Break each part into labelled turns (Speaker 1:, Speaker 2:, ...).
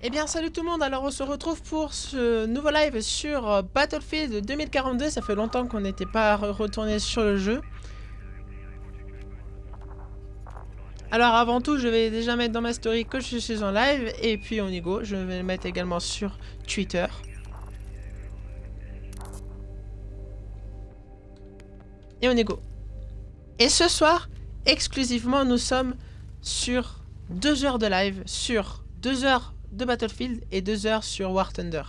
Speaker 1: Eh bien salut tout le monde, alors on se retrouve pour ce nouveau live sur Battlefield 2042, ça fait longtemps qu'on n'était pas retourné sur le jeu. Alors avant tout je vais déjà mettre dans ma story que je suis en live et puis on y go, je vais le mettre également sur Twitter. Et on y go. Et ce soir, exclusivement nous sommes sur 2 heures de live, sur 2 heures de Battlefield et 2 heures sur War Thunder.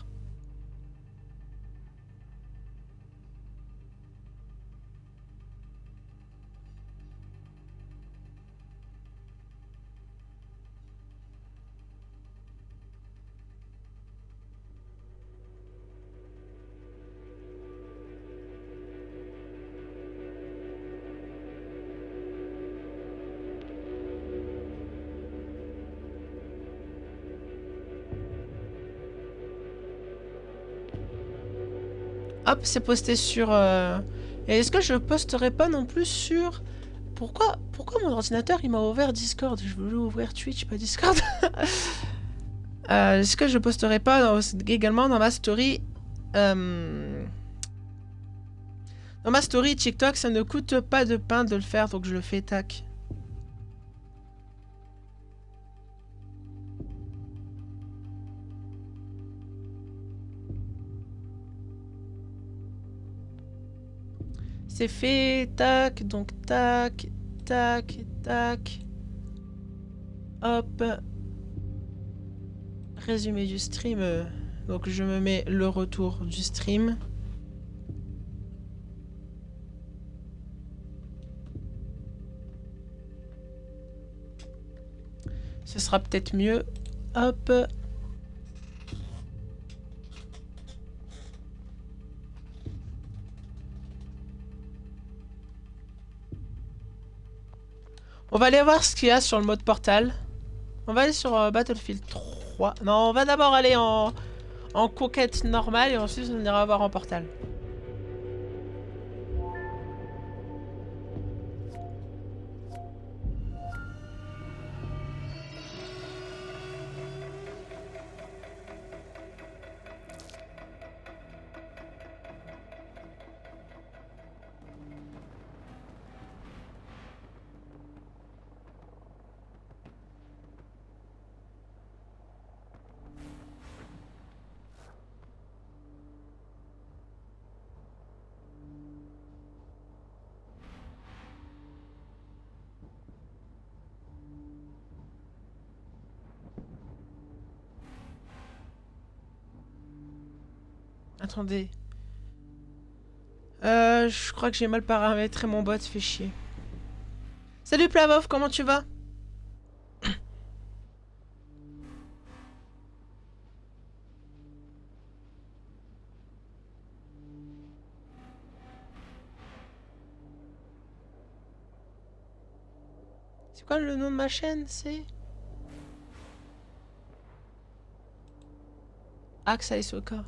Speaker 1: Hop, c'est posté sur... Et est-ce que je posterai pas non plus sur... Pourquoi mon ordinateur il m'a ouvert Discord? Je voulais ouvrir Twitch, pas Discord. Est-ce que je posterai pas également dans ma story... Dans ma story TikTok, ça ne coûte pas de pain de le faire, donc je le fais, tac. C'est fait, tac, donc tac, tac, tac. Hop. Résumé du stream. Donc je me mets le retour du stream. Ce sera peut-être mieux. Hop. On va aller voir ce qu'il y a sur le mode portal. On va aller sur Battlefield 3. Non, on va d'abord aller en conquête normale et ensuite on ira voir en portal. Attendez. Je crois que j'ai mal paramétré mon bot, fait chier. Salut Plavov, comment tu vas? C'est quoi le nom de ma chaîne? C'est... Axa Isoka.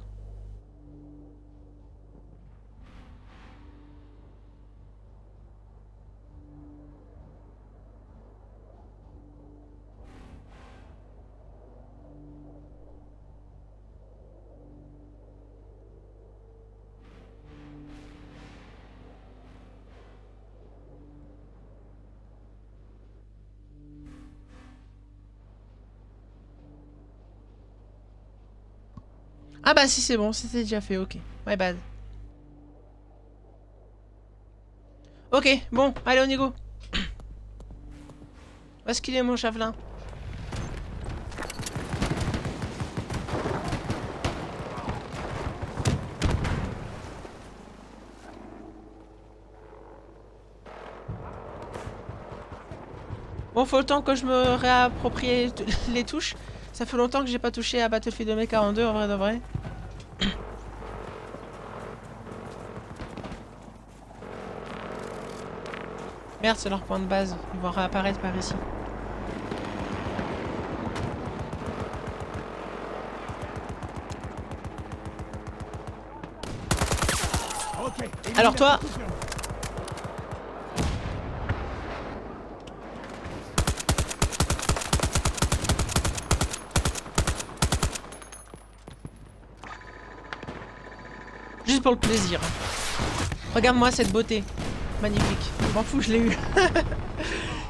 Speaker 1: Ah bah si c'est bon, c'était déjà fait, ok. My bad. Ok, bon, allez on y go. Où est-ce qu'il est mon javelin? Bon, faut le temps que je me réapproprie les touches. Ça fait longtemps que j'ai pas touché à Battlefield 2042 en vrai de vrai. Merde, c'est leur point de base. Ils vont réapparaître par ici. Alors toi... juste pour le plaisir. Regarde-moi cette beauté. Magnifique. Je m'en fous, je l'ai eu.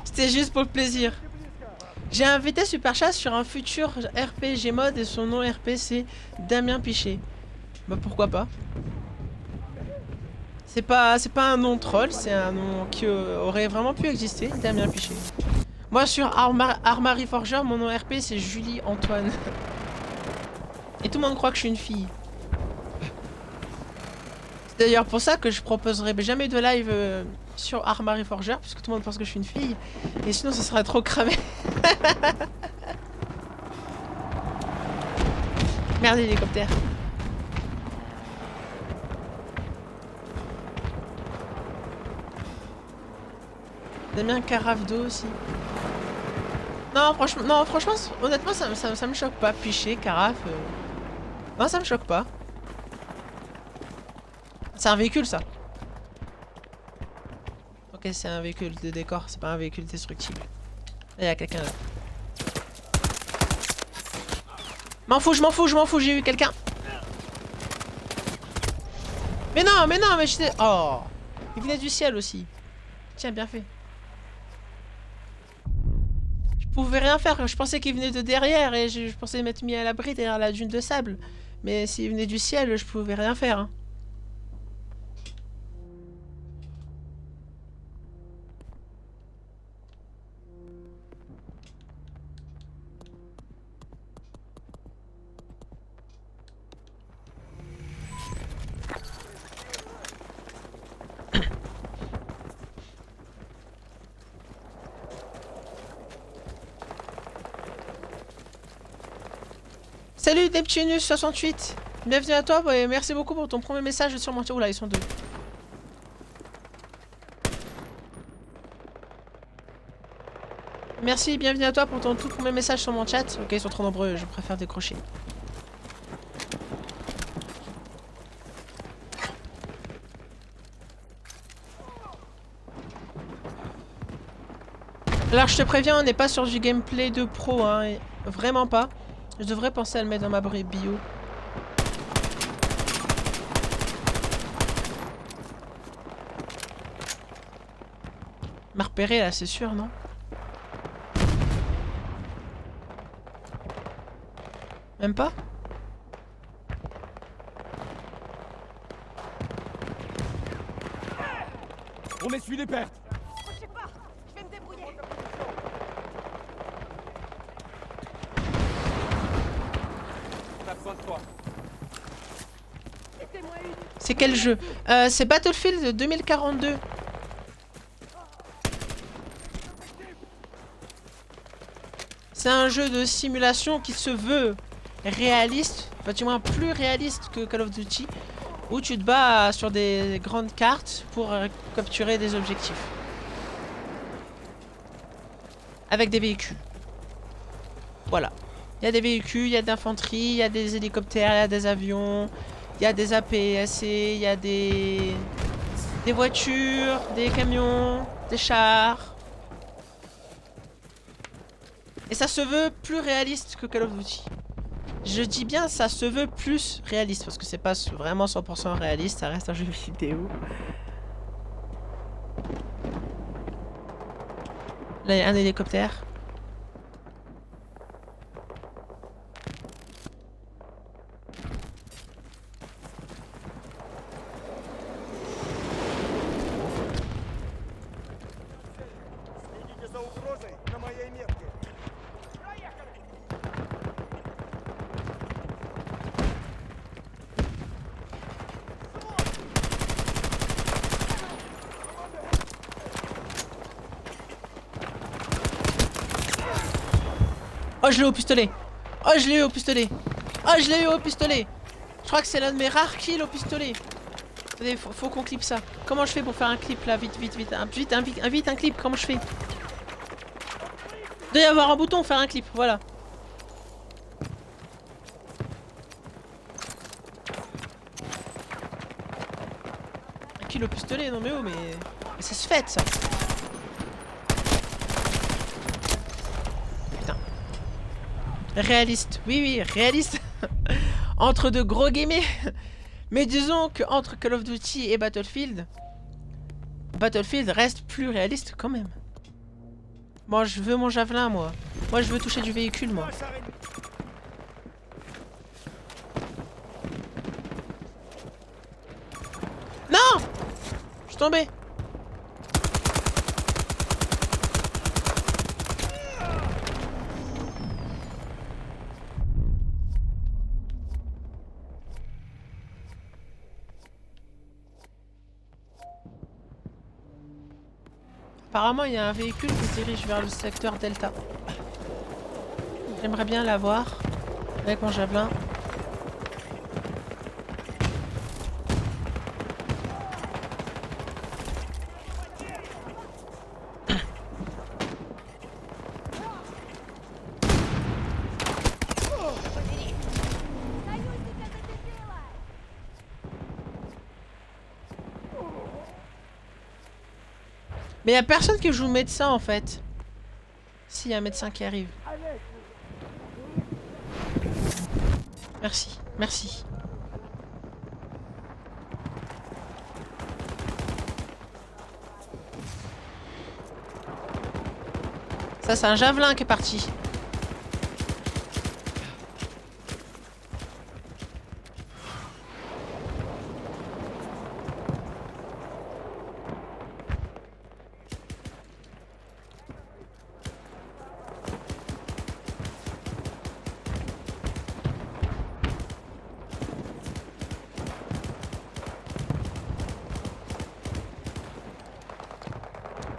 Speaker 1: C'était juste pour le plaisir. J'ai invité Superchat sur un futur RPG mode et son nom RP c'est Damien Piché. Bah pourquoi pas. C'est pas un nom troll, c'est un nom qui aurait vraiment pu exister, Damien Piché. Moi sur Armary Forger, mon nom RP c'est Julie Antoine. Et tout le monde croit que je suis une fille. C'est d'ailleurs pour ça que je proposerai jamais de live sur Armary Forger, puisque tout le monde pense que je suis une fille. Et sinon ce serait trop cramé. Merde, hélicoptère. Damien carafe d'eau aussi. Non, franchement, honnêtement, ça me choque pas. Piché, carafe. Non, ça me choque pas. C'est un véhicule, ça. Ok, c'est un véhicule de décor, c'est pas un véhicule destructible. Il y a quelqu'un là. M'en fous, j'ai eu quelqu'un. Mais non, mais j'étais... Oh, il venait du ciel aussi. Tiens, bien fait. Je pouvais rien faire, je pensais qu'il venait de derrière et je pensais m'être mis à l'abri derrière la dune de sable. Mais s'il venait du ciel, je pouvais rien faire. Hein. Salut Neptunus68, bienvenue à toi et merci beaucoup pour ton premier message sur mon chat. Oula, ils sont deux. Merci, bienvenue à toi pour ton tout premier message sur mon chat. Ok, ils sont trop nombreux, je préfère décrocher. Alors je te préviens, on n'est pas sur du gameplay de pro, hein, vraiment pas. Je devrais penser à le mettre dans ma bio. M'a repéré là, c'est sûr, non? Même pas?
Speaker 2: On essuie les pertes.
Speaker 3: Je sais pas, je vais me débrouiller.
Speaker 2: T'as besoin de toi.
Speaker 1: C'est quel jeu? C'est Battlefield 2042. C'est un jeu de simulation qui se veut réaliste, enfin du moins plus réaliste que Call of Duty, où tu te bats sur des grandes cartes pour capturer des objectifs. Avec des véhicules. Voilà. Il y a des véhicules, il y a de l'infanterie, il y a des hélicoptères, il y a des avions, il y a des APC, il y a des voitures, des camions, des chars. Et ça se veut plus réaliste que Call of Duty. Je dis bien ça se veut plus réaliste parce que c'est pas vraiment 100% réaliste, ça reste un jeu vidéo. Là il y a un hélicoptère. Oh, je l'ai au pistolet. Oh, je l'ai eu au pistolet. Oh, je l'ai eu au pistolet. Je crois que c'est l'un de mes rares kills au pistolet. Attendez, faut qu'on clip ça. Comment je fais pour faire un clip là? Vite. Vite, un clip. Comment je fais? Il doit y avoir un bouton, faire un clip. Voilà. Un kill au pistolet, non mais oh, mais ça se fait ça. Réaliste, oui, réaliste. Entre de gros guillemets. Mais disons que entre Call of Duty et Battlefield, Battlefield reste plus réaliste quand même. Moi, je veux mon javelin, moi. Moi, je veux toucher du véhicule, moi. Non! Je suis tombé. Apparemment, il y a un véhicule qui se dirige vers le secteur Delta. J'aimerais bien l'avoir avec mon javelin. Mais il y a personne qui joue médecin en fait. Si, il y a un médecin qui arrive. Merci, merci. Ça, c'est un javelin qui est parti.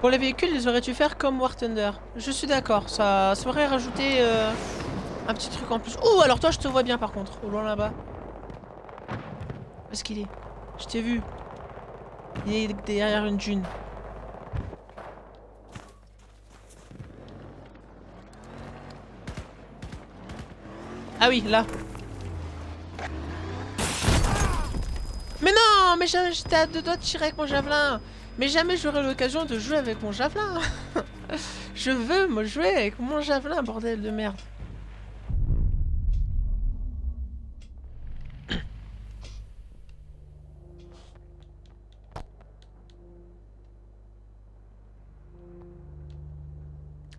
Speaker 1: Pour les véhicules, ils auraient dû faire comme War Thunder. Je suis d'accord, ça aurait rajouté un petit truc en plus. Oh, alors toi, je te vois bien par contre, au loin là-bas. Où est-ce qu'il est? Je t'ai vu. Il est derrière une dune. Ah oui, là. Mais non, mais j'étais à 2 doigts de tirer avec mon javelin. Mais jamais j'aurai l'occasion de jouer avec mon javelin. Je veux me jouer avec mon javelin, bordel de merde.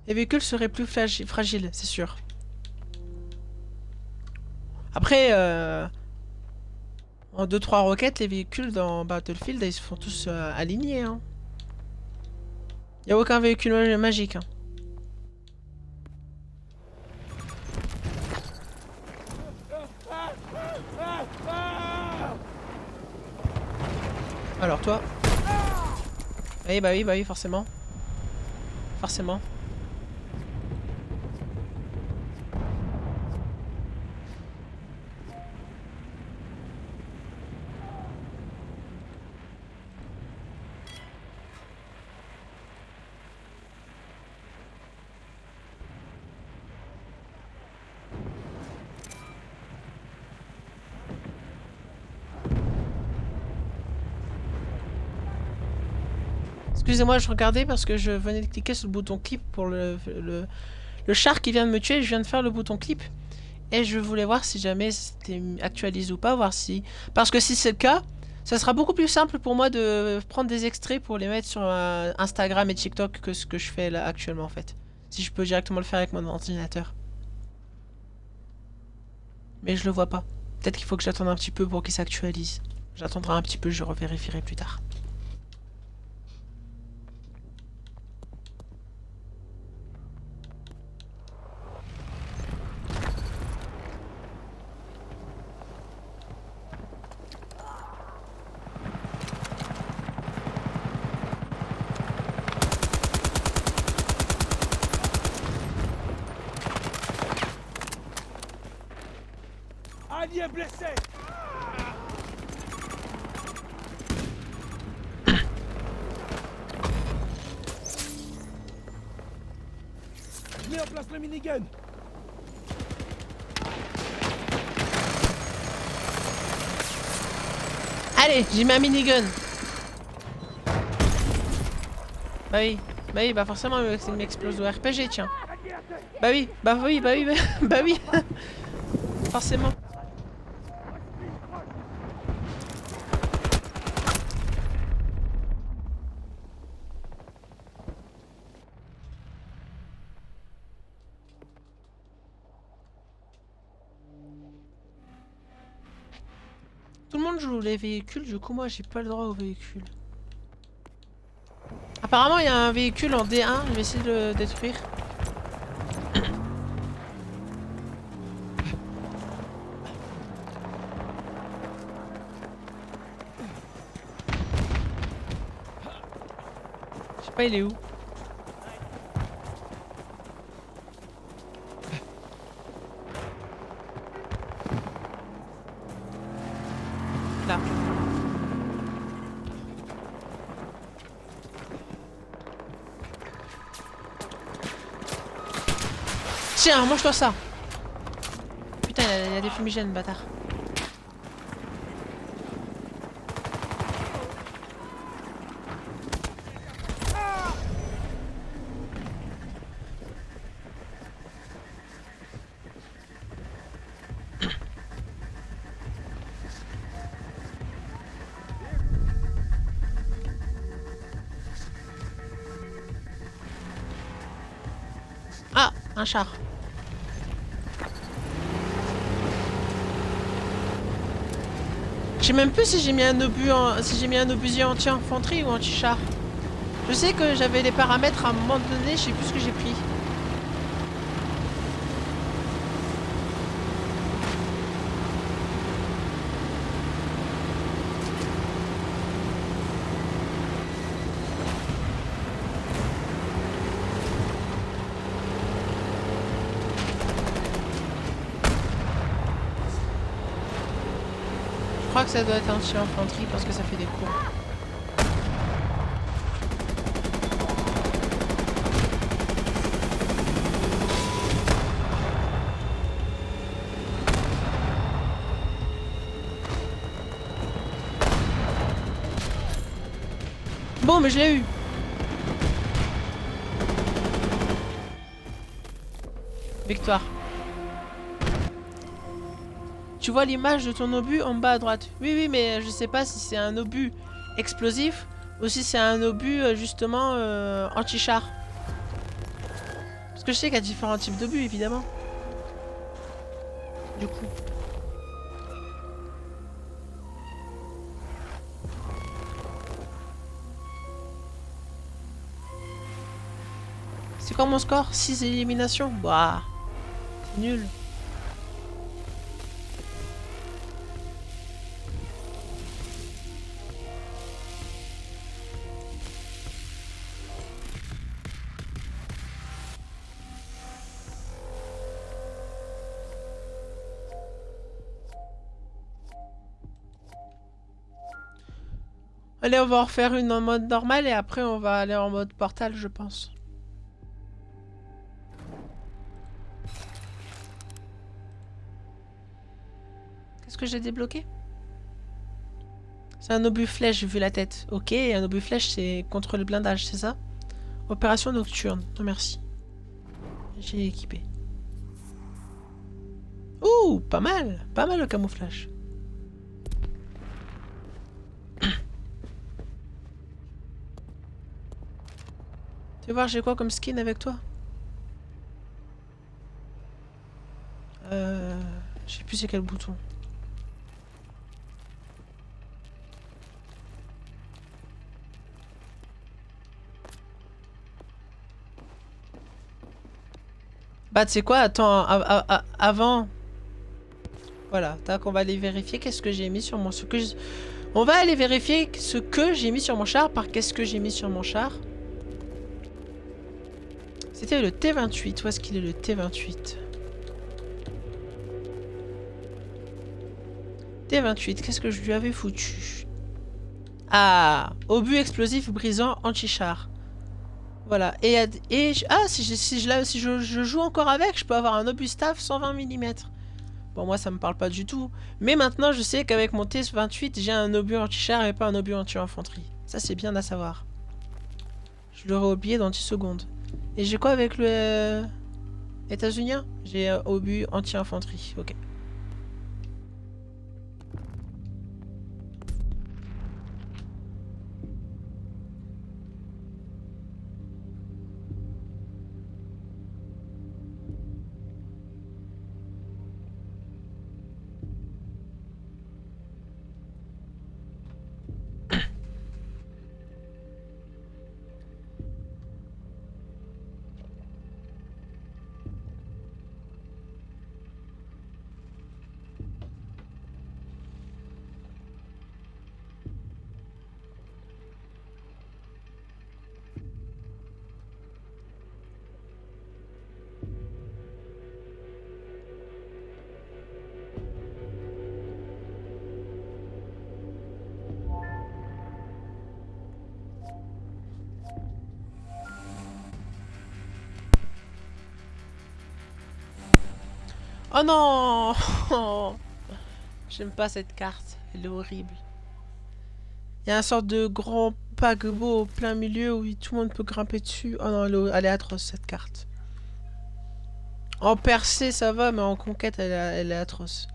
Speaker 1: Les véhicules seraient plus fragiles, c'est sûr. Après, en 2-3 roquettes, les véhicules dans Battlefield, ils se font tous alignés. Hein. Y a aucun véhicule magique. Hein. Alors toi. Oui, bah oui, forcément. Forcément. Excusez-moi, je regardais parce que je venais de cliquer sur le bouton clip pour le char qui vient de me tuer. Je viens de faire le bouton clip. Et je voulais voir si jamais c'était actualisé ou pas, voir si... Parce que si c'est le cas, ça sera beaucoup plus simple pour moi de prendre des extraits pour les mettre sur Instagram et TikTok que ce que je fais là actuellement en fait. Si je peux directement le faire avec mon ordinateur. Mais je le vois pas. Peut-être qu'il faut que j'attende un petit peu pour qu'il s'actualise. J'attendrai un petit peu, je revérifierai plus tard.
Speaker 2: Allié blessé. Je mets en place le minigun.
Speaker 1: Allez, j'ai mis un minigun. Bah oui, bah forcément il m'explose au RPG, tiens. Bah oui, bah oui, forcément. Tout le monde joue les véhicules, du coup moi j'ai pas le droit aux véhicules. Apparemment il y a un véhicule en D1, je vais essayer de le détruire. Je sais pas il est où. Là. Tiens, mange-toi ça. Putain, il y a des fumigènes, bâtard. Ah, un char. Je sais même plus si j'ai mis un obus si j'ai mis un obusier anti-infanterie ou anti-char. Je sais que j'avais les paramètres à un moment donné, je sais plus ce que j'ai pris. Je crois que ça doit être anti-infanterie parce que ça fait des coups. Bon, mais je l'ai eu. Victoire. Tu vois l'image de ton obus en bas à droite. Oui, oui, mais je sais pas si c'est un obus explosif ou si c'est un obus justement anti-char. Parce que je sais qu'il y a différents types d'obus, évidemment. Du coup. C'est quoi mon score? 6 éliminations? Bah, c'est nul. Allez, on va en refaire une en mode normal et après on va aller en mode portal, je pense. Qu'est-ce que j'ai débloqué? C'est un obus flèche vu la tête. Ok, un obus flèche c'est contre le blindage, c'est ça? Opération nocturne. Non merci. J'ai équipé. Ouh, pas mal. Pas mal le camouflage. Tu veux voir j'ai quoi comme skin avec toi? Je sais plus c'est quel bouton. Bah tu sais quoi, attends, avant... Voilà, tac, on va aller vérifier qu'est-ce que j'ai mis sur mon... On va aller vérifier ce que j'ai mis sur mon char par qu'est-ce que j'ai mis sur mon char. C'était le T28, où est-ce qu'il est le T28? T28, qu'est-ce que je lui avais foutu? Ah, obus explosif brisant anti-char. Voilà, ah, si je joue encore avec, je peux avoir un obus staff 120 mm. Bon, moi, ça me parle pas du tout. Mais maintenant, je sais qu'avec mon T28, j'ai un obus anti-char et pas un obus anti-infanterie. Ça, c'est bien à savoir. Je l'aurais oublié dans 10 secondes. Et j'ai quoi avec le... états-unien? J'ai obus anti-infanterie. Ok. Oh non. J'aime pas cette carte. Elle est horrible. Il y a un sorte de grand paquebot au plein milieu où tout le monde peut grimper dessus. Oh non, elle est atroce cette carte. En percée ça va, mais en conquête elle est atroce.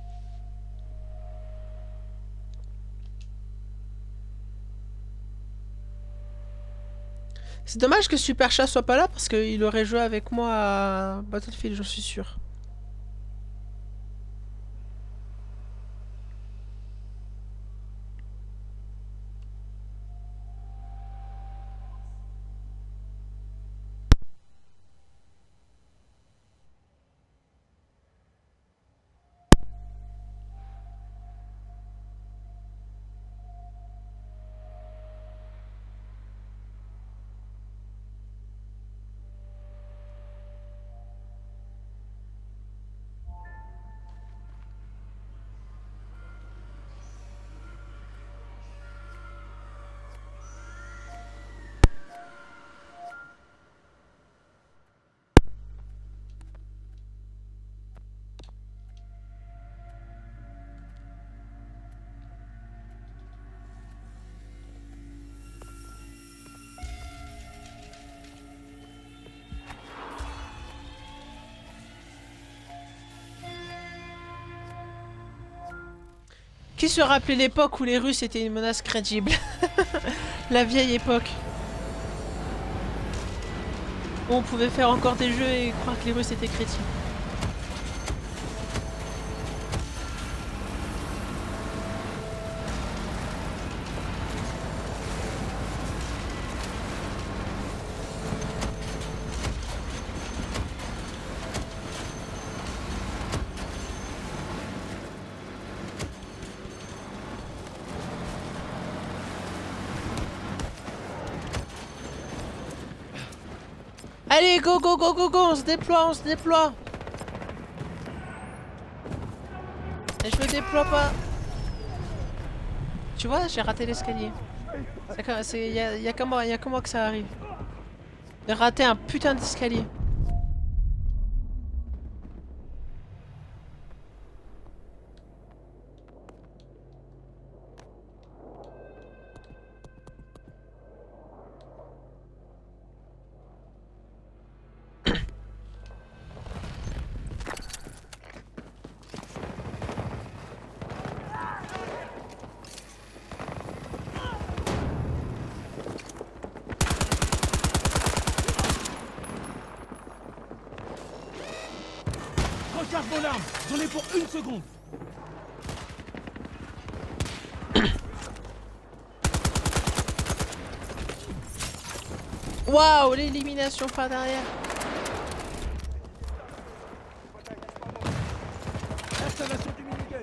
Speaker 1: C'est dommage que Superchat soit pas là parce qu'il aurait joué avec moi à Battlefield, j'en suis sûr. Qui se rappelait l'époque où les Russes étaient une menace crédible? La vieille époque. Où on pouvait faire encore des jeux et croire que les Russes étaient chrétiens. Allez, go, go, go, go, go, on se déploie, on se déploie. Et je me déploie pas. Tu vois, j'ai raté l'escalier. Y a que moi que ça arrive. J'ai raté un putain d'escalier.
Speaker 2: Recharge mon arme. J'en ai pour 1 seconde.
Speaker 1: Waouh, l'élimination par derrière.
Speaker 2: Installation du minigun.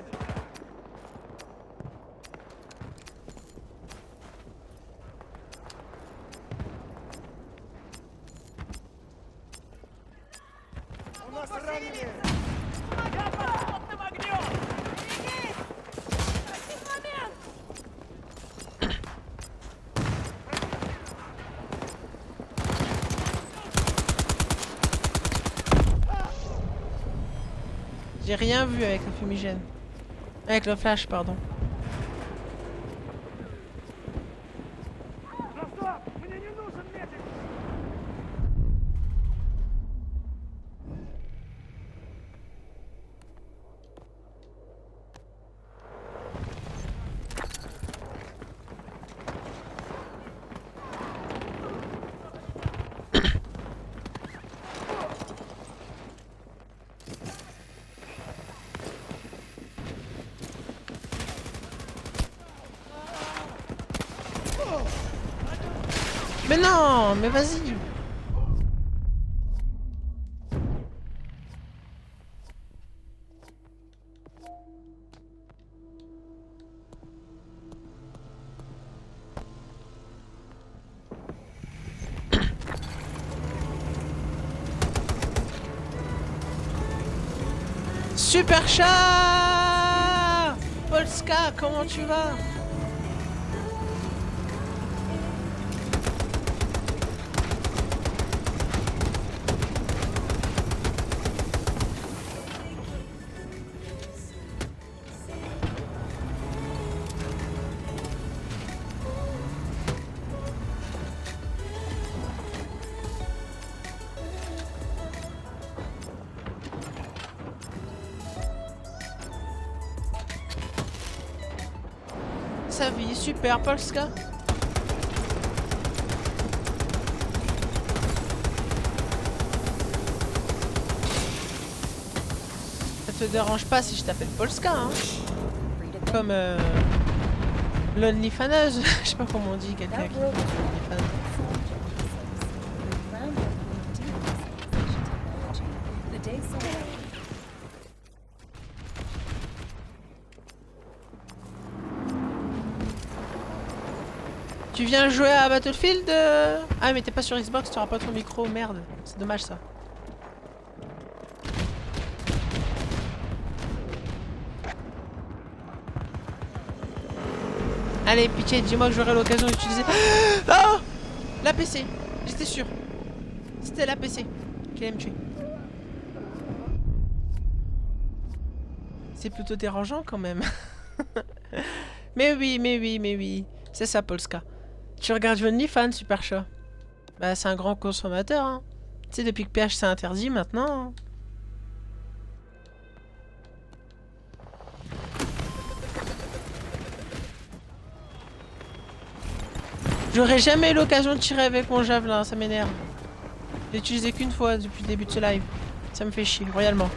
Speaker 1: J'ai rien vu avec le fumigène. Avec le flash, pardon. Mais non, mais vas-y. Super chat! Polska, comment tu vas? sa vie. Super, Polska. Ça te dérange pas si je t'appelle Polska, hein? Comme l'OnlyFaneuse. Je sais pas comment on dit quelqu'un qui est OnlyFans. Tu viens jouer à Battlefield Ah mais t'es pas sur Xbox, tu auras pas ton micro, merde. C'est dommage ça. Allez, pitié, dis-moi que j'aurai l'occasion d'utiliser... Oh, la PC. J'étais sûr. C'était la PC qui allait me tuer. C'est plutôt dérangeant quand même. Mais oui, mais oui, mais oui. C'est ça, Polska. Tu regardes OnlyFans, super chat. Bah, c'est un grand consommateur, hein. Tu sais, depuis que PH c'est interdit maintenant. Hein. J'aurais jamais eu l'occasion de tirer avec mon javelin, ça m'énerve. Je l'ai utilisé qu'une fois depuis le début de ce live. Ça me fait chier, royalement.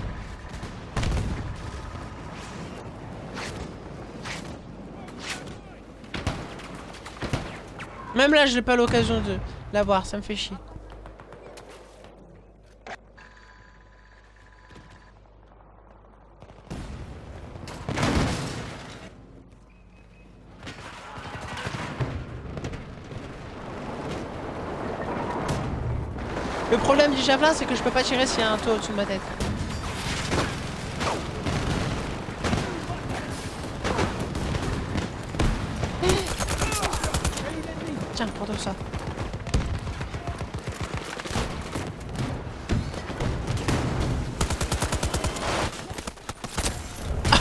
Speaker 1: Même là, je n'ai pas l'occasion de l'avoir, ça me fait chier. Le problème du javelin, c'est que je peux pas tirer s'il y a un toit au-dessus de ma tête. Tiens, prends-toi ça.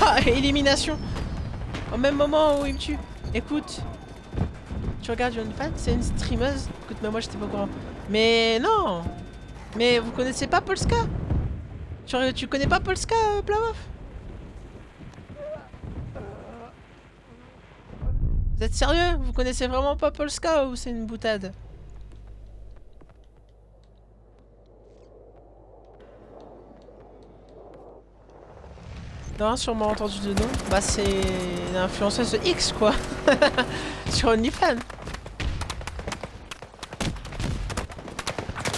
Speaker 1: Ah, élimination. Au même moment où il me tue. Écoute. Tu regardes OnlyFans, c'est une streameuse. Écoute, mais moi j'étais pas au courant. Mais non. Mais vous connaissez pas Polska? Tu connais pas Polska, Plavov? Vous êtes sérieux? Vous connaissez vraiment pas Polska ou c'est une boutade? Non, sûrement entendu de nom. Bah c'est une influenceuse de X quoi. Sur OnlyFans.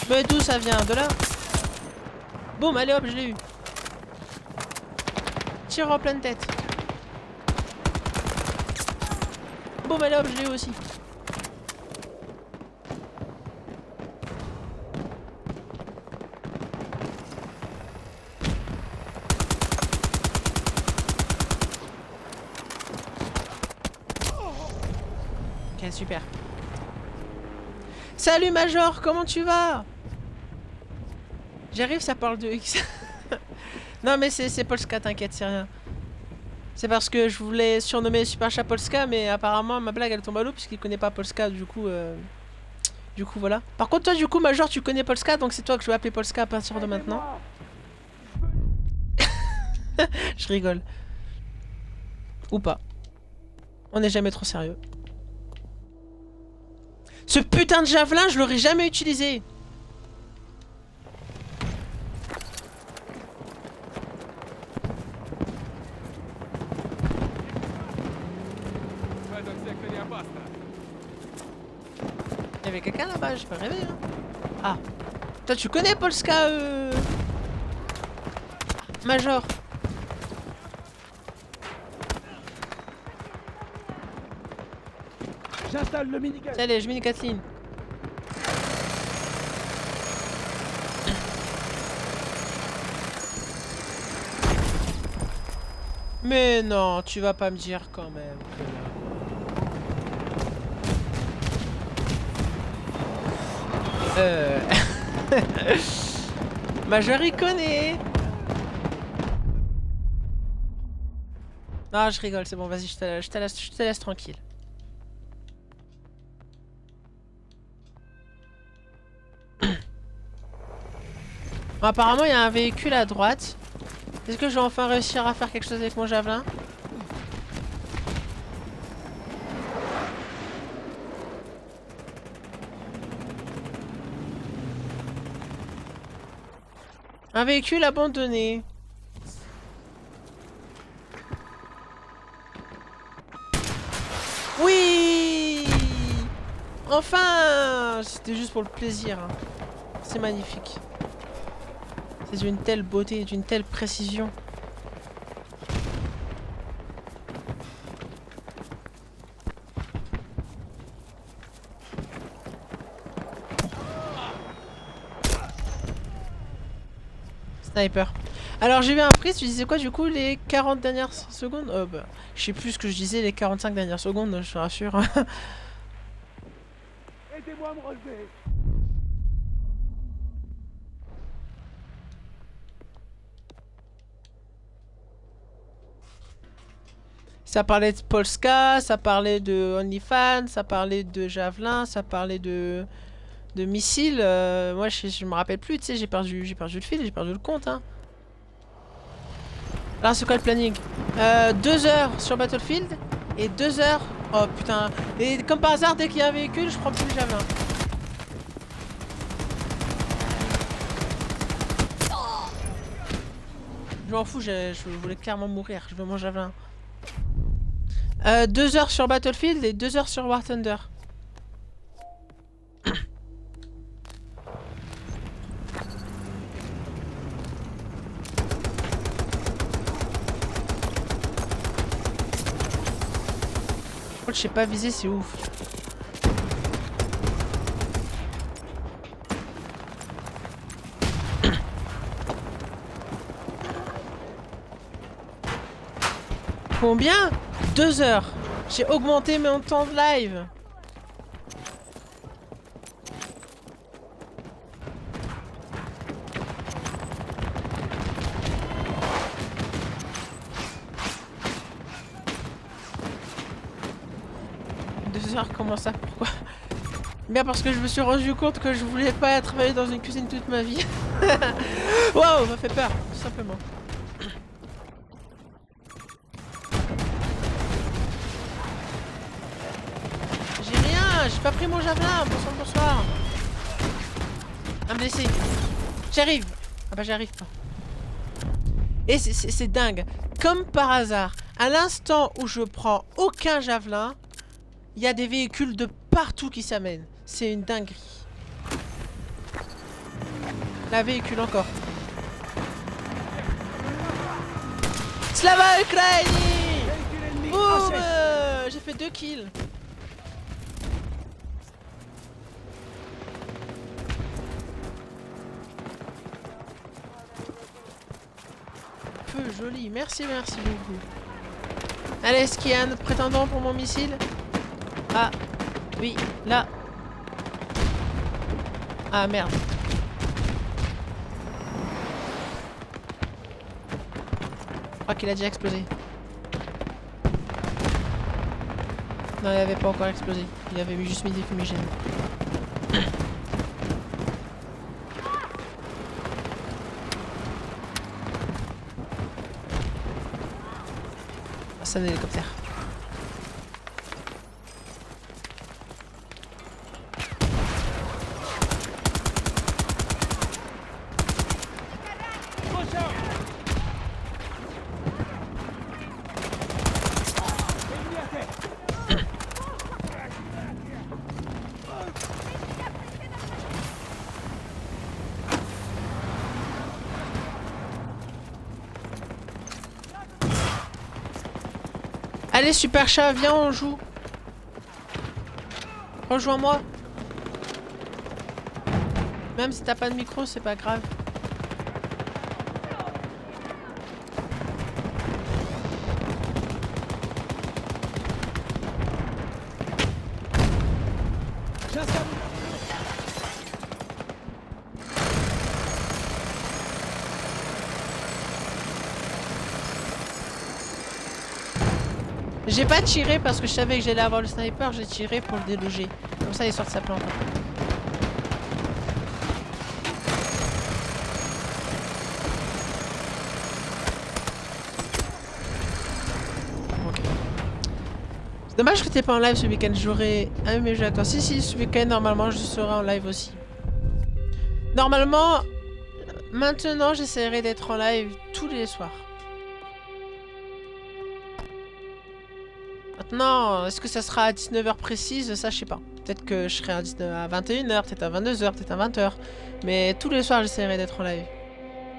Speaker 1: Mais d'où ça vient? De là? Boum, allez hop, je l'ai eu. Tire en pleine tête. Boum, allez hop, je l'ai eu aussi. Ok, super. Salut Major, comment tu vas? J'arrive, ça parle de X. Non mais c'est Polska, t'inquiète, c'est rien. C'est parce que je voulais surnommer Super Chat Polska, mais apparemment ma blague elle tombe à l'eau puisqu'il connaît pas Polska, du coup voilà. Par contre toi du coup Major tu connais Polska, donc c'est toi que je vais appeler Polska à partir de maintenant. Je rigole. Ou pas. On n'est jamais trop sérieux. Ce putain de javelin, je l'aurais jamais utilisé. Il y avait quelqu'un là-bas, j'ai pas rêvé. Hein. Ah. Toi, tu connais Polska, Major?
Speaker 2: J'installe le minigun.
Speaker 1: Allez, je mini Kathleen. Mais non, tu vas pas me dire quand même que... Major il connaît. Non, je rigole, c'est bon, vas-y, je te laisse tranquille. Bon, apparemment, il y a un véhicule à droite. Est-ce que je vais enfin réussir à faire quelque chose avec mon javelin? Un véhicule abandonné. Oui! Enfin! C'était juste pour le plaisir. Hein. C'est magnifique. C'est d'une telle beauté, d'une telle précision. Sniper. Alors j'ai vu un prix, tu disais quoi du coup les 40 dernières secondes bah, je sais plus ce que je disais les 45 dernières secondes, je te rassure.
Speaker 2: Aidez-moi à me relever.
Speaker 1: Ça parlait de Polska, ça parlait de OnlyFans, ça parlait de Javelin, ça parlait de missiles. Moi je me rappelle plus, tu sais, j'ai perdu le fil, j'ai perdu le compte. Hein. Alors c'est quoi le planning 2 heures sur Battlefield et 2 heures... Oh putain. Et comme par hasard, dès qu'il y a un véhicule, je prends plus le Javelin. Je m'en fous, je voulais clairement mourir. Je veux mon Javelin. 2 heures sur Battlefield et 2 heures sur War Thunder. Je sais pas viser, c'est ouf. Combien 2 heures. J'ai augmenté mon temps de live. Comment ça? Pourquoi? Bien parce que je me suis rendu compte que je voulais pas travailler dans une cuisine toute ma vie. Waouh, m'a fait peur, tout simplement. J'ai rien, j'ai pas pris mon javelin. Bonsoir, bonsoir. Un blessé. J'arrive. Ah bah j'arrive pas. Et c'est dingue. Comme par hasard, à l'instant où je prends aucun javelin, il y a des véhicules de partout qui s'amènent. C'est une dinguerie. La véhicule encore. Slava Ukraini! Boum! J'ai fait 2 kills. Feu, joli. Merci, merci beaucoup. Allez, est-ce qu'il y a un autre prétendant pour mon missile? Ah, oui, là. Ah, merde. Je crois qu'il a déjà explosé. Non, il avait pas encore explosé. Il avait juste mis des fumigènes. Ah, c'est un hélicoptère. Allez, super chat, viens, on joue. Rejoins-moi. Même si t'as pas de micro, c'est pas grave. J'ai pas tiré parce que je savais que j'allais avoir le sniper, j'ai tiré pour le déloger. Comme ça il sort de sa plante. Okay. C'est dommage que t'es pas en live ce week-end, j'aurais aimé jouer à toi. Si, ce week-end normalement je serai en live aussi. Normalement Maintenant, j'essaierai d'être en live tous les soirs. Maintenant, est-ce que ça sera à 19h précise? Ça, je sais pas. Peut-être que je serai à 21h, peut-être à 22h, peut-être à 20h. Mais tous les soirs, j'essaierai d'être en live.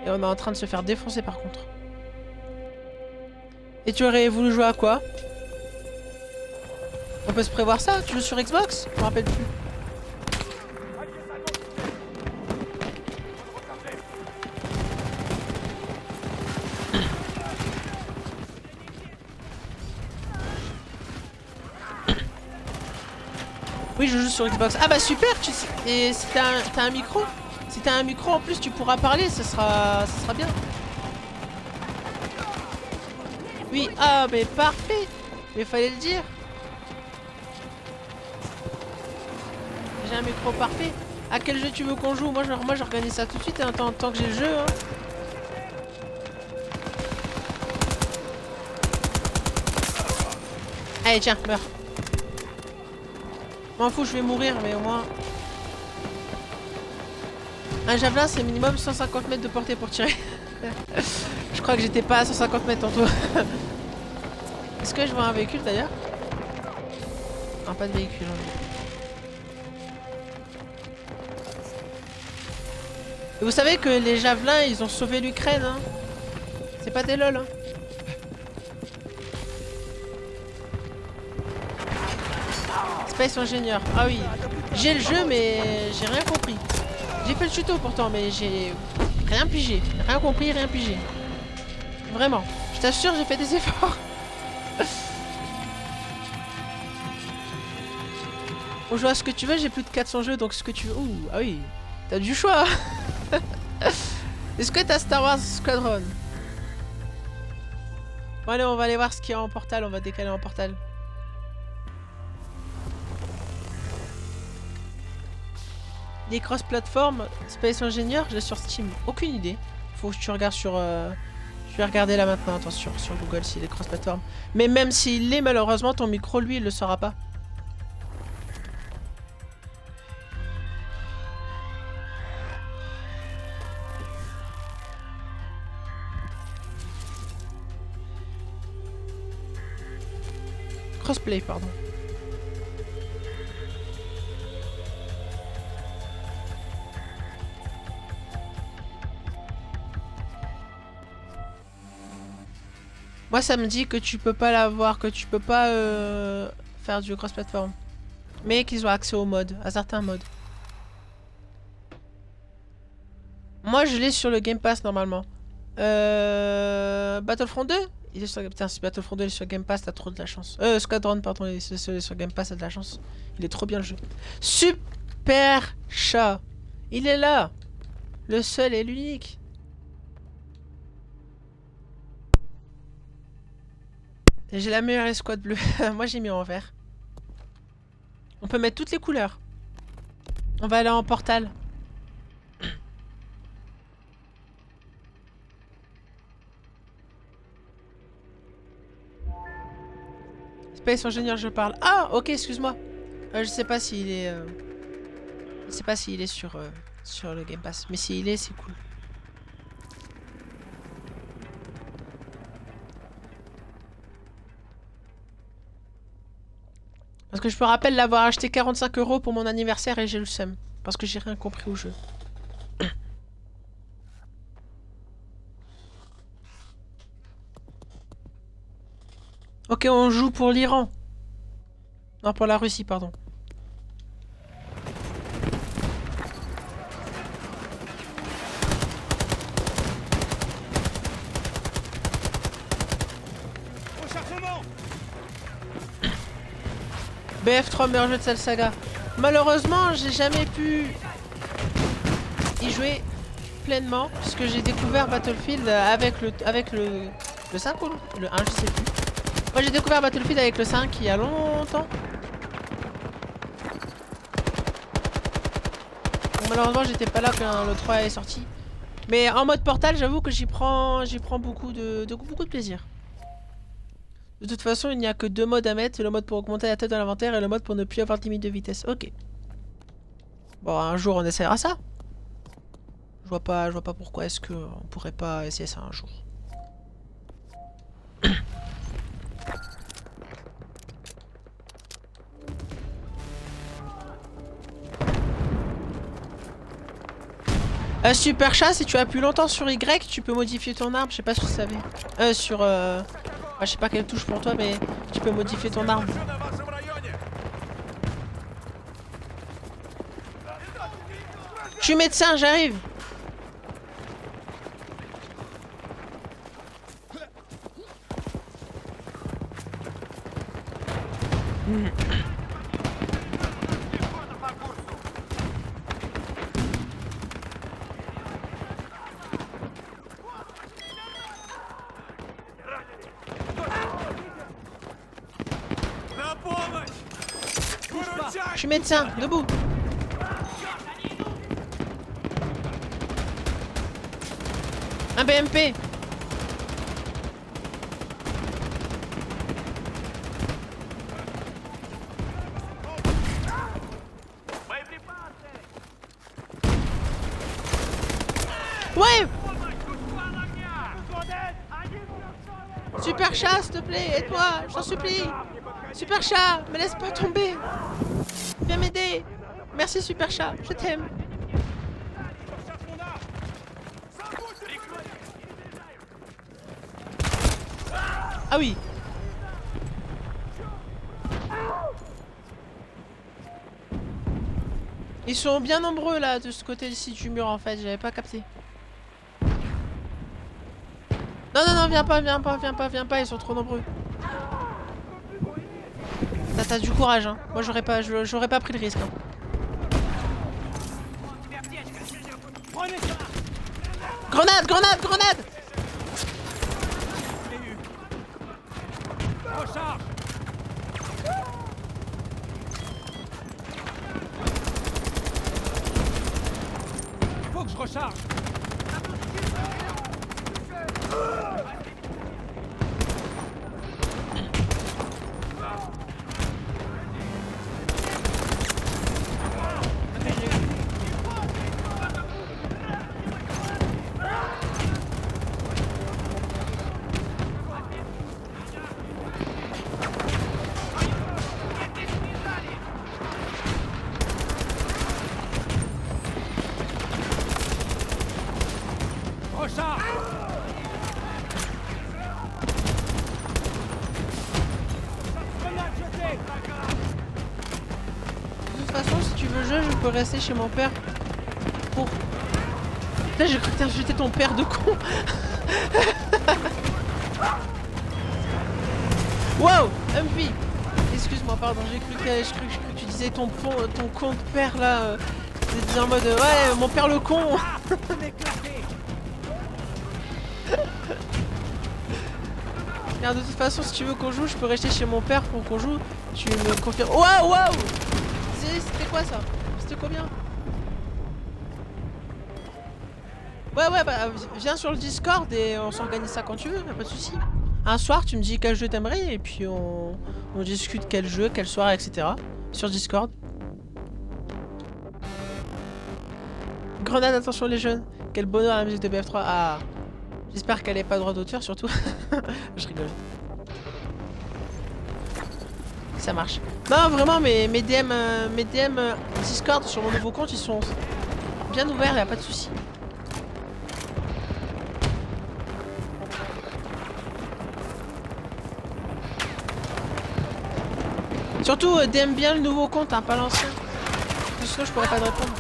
Speaker 1: Et on est en train de se faire défoncer par contre. Et tu aurais voulu jouer à quoi? On peut se prévoir ça? Tu joues sur Xbox? Je me rappelle plus. Oui, je joue sur Xbox. Ah bah super, tu sais. Et si t'as un micro? Si t'as un micro en plus, tu pourras parler, ça sera bien. Oui, ah mais parfait. Mais fallait le dire. J'ai un micro parfait. À quel jeu tu veux qu'on joue? Moi j'organise ça tout de suite, hein, tant que j'ai le jeu. Hein. Allez, tiens, meurs. M'en fous, je vais mourir, mais au moins... Un javelin, c'est minimum 150 mètres de portée pour tirer. Je crois que j'étais pas à 150 mètres tantôt. Est-ce que je vois un véhicule d'ailleurs? Non, pas de véhicule. Et vous savez que les javelins, ils ont sauvé l'Ukraine. Hein. C'est pas des lol. Hein. Space Ingénieur. Ah oui. J'ai le jeu, mais j'ai rien compris. J'ai fait le tuto pourtant, mais j'ai rien pigé. Rien compris, rien pigé. Vraiment. Je t'assure, j'ai fait des efforts. On joue à ce que tu veux, j'ai plus de 400 jeux, donc ce que tu veux... Ouh, ah oui. T'as du choix. Est-ce que t'as Star Wars Squadron? Bon allez, on va aller voir ce qu'il y a en portal. On va décaler en portal. Les cross-platforms, Space Ingénieur, je l'ai sur Steam. Aucune idée. Faut que tu regardes sur... Je vais regarder là maintenant, attention, sur Google s'il est cross-platform. Mais même s'il l'est, malheureusement, ton micro, lui, il le saura pas. Crossplay, pardon. Moi, ça me dit que tu peux pas l'avoir, que tu peux pas faire du cross-platform. Mais qu'ils ont accès aux mods, à certains mods. Moi, je l'ai sur le Game Pass normalement. Battlefront 2 il est sur... Putain, si Battlefront 2 est sur Game Pass, t'as trop de la chance. Squadron, pardon, il est sur Game Pass, t'as de la chance. Il est trop bien le jeu. Super chat. Il est là. Le seul et l'unique. J'ai la meilleure escouade bleue. Moi, j'ai mis en vert. On peut mettre toutes les couleurs. On va aller en portal. Space Ingénieur, je parle. Ah, ok, excuse-moi. Je sais pas s'il est... Je sais pas s'il est sur le Game Pass. Mais s'il est, c'est cool. Parce que je me rappelle l'avoir acheté 45 € pour mon anniversaire et j'ai le seum. Parce que j'ai rien compris au jeu. Ok, on joue pour l'Iran. Non, pour la Russie, pardon.
Speaker 2: Rechargement.
Speaker 1: BF3, meilleur jeu de cette saga. Malheureusement, j'ai jamais pu y jouer pleinement. Puisque j'ai découvert Battlefield avec le 5 ou le 1, je sais plus. Moi j'ai découvert Battlefield avec le 5 il y a longtemps. Donc, malheureusement j'étais pas là quand le 3 est sorti. Mais en mode portal j'avoue que j'y prends beaucoup de plaisir. De toute façon il n'y a que deux modes à mettre. Le mode pour augmenter la tête dans l'inventaire et le mode pour ne plus avoir de limite de vitesse. Ok. Bon un jour on essaiera ça. Je vois pas pourquoi est-ce que on pourrait pas essayer ça un jour. Super chat, si tu appuies longtemps sur Y, tu peux modifier ton arme. Je sais pas si tu savais. Sur je sais pas quelle touche pour toi, mais tu peux modifier ton arme. Je suis médecin, j'arrive. Je suis médecin, debout. Un BMP. Ouais. Super chat, s'il te plaît, aide-moi, je t'en supplie. Super chat, me laisse pas tomber. Viens m'aider. Merci Super chat, je t'aime. Ah oui. Ils sont bien nombreux là de ce côté-ci du mur en fait, j'avais pas capté. Non non non, viens pas, viens pas, viens pas, viens pas, ils sont trop nombreux. T'as du courage hein. Moi j'aurais pas pris le risque hein. Grenade, grenade, grenade.
Speaker 2: Recharge. Faut que je recharge. Recharge. Grenade jetée.
Speaker 1: De toute façon, si tu veux jouer, je peux rester chez mon père. Pour... Là, j'ai cru que t'insultais ton père de con. Wow, Humpy. Excuse-moi, pardon, j'ai cru que tu disais ton compte père là. T'étais en mode ouais, mon père le con. Regarde, de toute façon, si tu veux qu'on joue, je peux rester chez mon père pour qu'on joue. Tu me confirmes. Waouh, waouh. C'était quoi ça? C'était combien? Ouais, bah viens sur le Discord et on s'organise ça quand tu veux, y'a pas de soucis. Un soir, tu me dis quel jeu t'aimerais et puis on discute quel jeu, quelle soirée, etc. Sur Discord. Grenade, attention les jeunes. Quel bonheur la musique de BF3. Ah, j'espère qu'elle n'ait pas droit d'auteur surtout. Je rigole. Ça marche. Non, vraiment, mes DM Discord sur mon nouveau compte, ils sont bien ouverts, y'a pas de soucis. Surtout, DM bien le nouveau compte, hein, pas l'ancien. Sinon, je pourrais pas te répondre.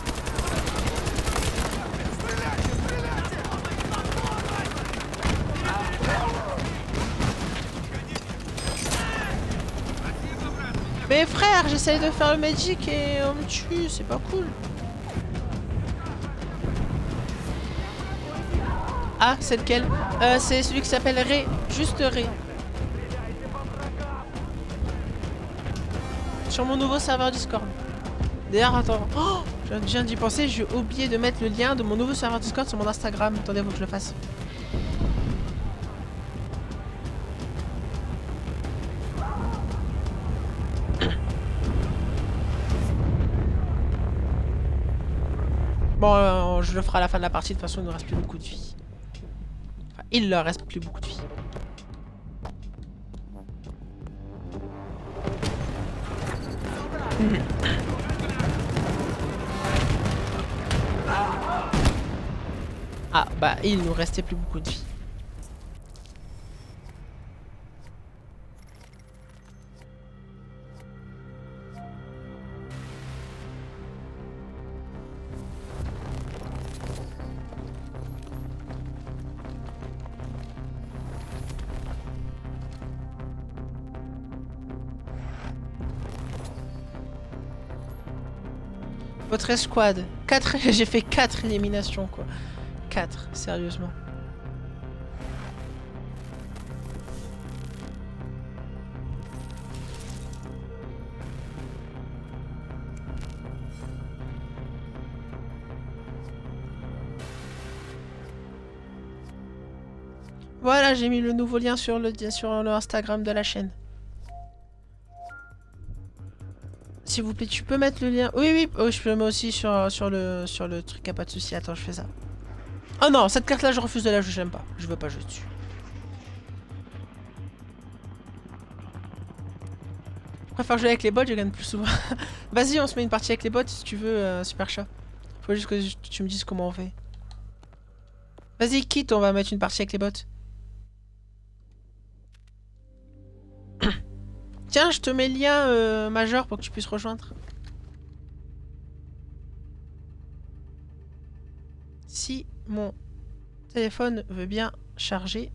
Speaker 1: Mais frère, j'essaye de faire le magic et on me tue, c'est pas cool. Ah, c'est lequel? C'est celui qui s'appelle Ray, juste Ray. Sur mon nouveau serveur Discord. D'ailleurs, attends. Oh, je viens d'y penser, j'ai oublié de mettre le lien de mon nouveau serveur Discord sur mon Instagram. Attendez, faut que je le fasse. Bon, je le ferai à la fin de la partie. De toute façon, il ne reste plus beaucoup de vie. Enfin, il leur reste plus beaucoup de vie. Ah, bah, il nous restait plus beaucoup de vie. Votre escouade. 4... J'ai fait 4 éliminations, quoi. 4, sérieusement. Voilà, j'ai mis le nouveau lien sur le Instagram de la chaîne. S'il vous plaît, tu peux mettre le lien. Oui, oui, oh, je peux le mettre aussi sur le truc, y a pas de souci. Attends, je fais ça. Oh non, cette carte-là, je refuse de la jouer, j'aime pas. Je veux pas jouer dessus. Je préfère jouer avec les bots, je gagne plus souvent. Vas-y, on se met une partie avec les bots si tu veux, Super Chat. Faut juste que tu me dises comment on fait. Vas-y, quitte, on va mettre une partie avec les bots. Tiens, je te mets le lien majeur pour que tu puisses rejoindre. Si mon téléphone veut bien charger.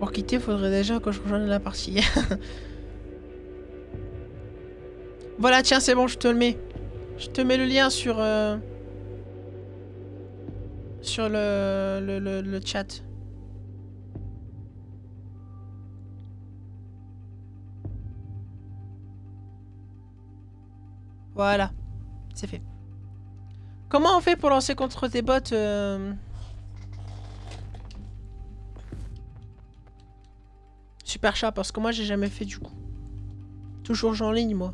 Speaker 1: Pour quitter, il faudrait déjà que je rejoigne la partie. Voilà, tiens, c'est bon, je te le mets. Je te mets le lien sur le chat. Voilà, c'est fait. Comment on fait pour lancer contre des bots Super chat, parce que moi j'ai jamais fait du coup. Toujours jouer en ligne, moi.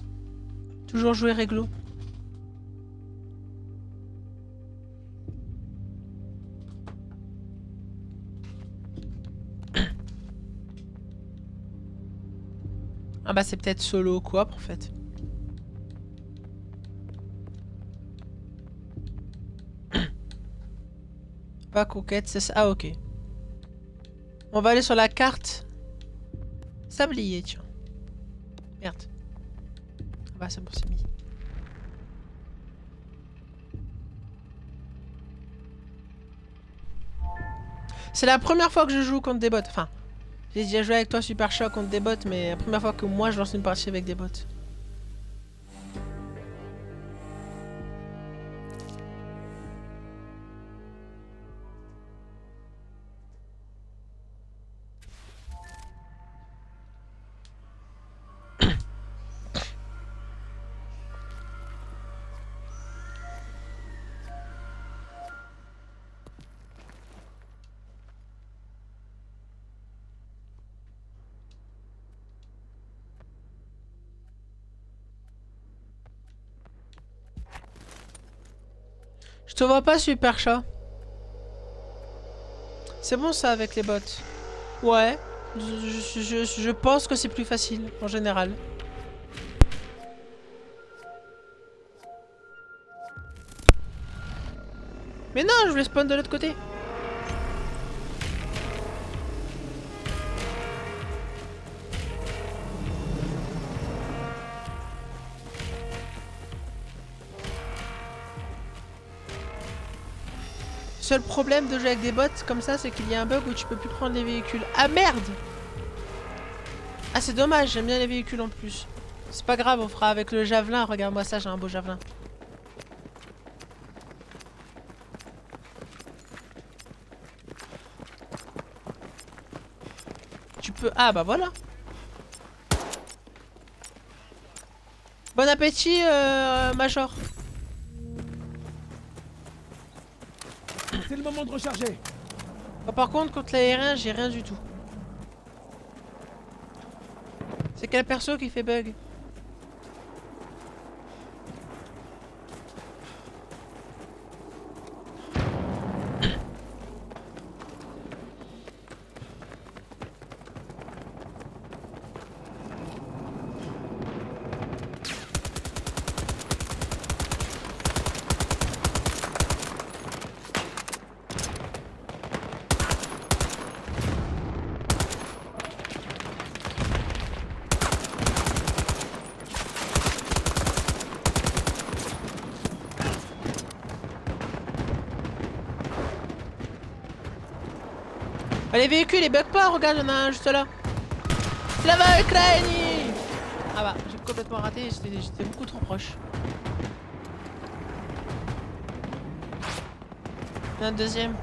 Speaker 1: Toujours jouer réglo. Ah bah c'est peut-être solo ou coop en fait. Pas coquette, c'est ça. Ah ok. On va aller sur la carte. Sablier, tiens. Merde. Ah bah c'est bon, c'est mis. C'est la première fois que je joue contre des bots. Enfin, j'ai déjà joué avec toi Super Shock contre des bots, mais la première fois que moi je lance une partie avec des bots. Je te vois pas Super Chat. C'est bon ça avec les bots. Ouais. Je pense que c'est plus facile en général. Mais non, je voulais spawn de l'autre côté. Seul problème de jouer avec des bots comme ça, c'est qu'il y a un bug où tu peux plus prendre les véhicules. Ah merde! Ah c'est dommage, j'aime bien les véhicules en plus. C'est pas grave, on fera avec le javelin. Regarde-moi ça, j'ai un beau javelin. Tu peux... Ah bah voilà. Bon appétit, Major.
Speaker 2: C'est le moment de recharger.
Speaker 1: Bon, par contre, contre l'aérien, j'ai rien du tout. C'est quel perso qui fait bug? Ah, les véhicules, ils bug pas, regarde, il y en a un juste là. Slava Ukraini. Ah bah, j'ai complètement raté, j'étais beaucoup trop proche. Il y en a un deuxième.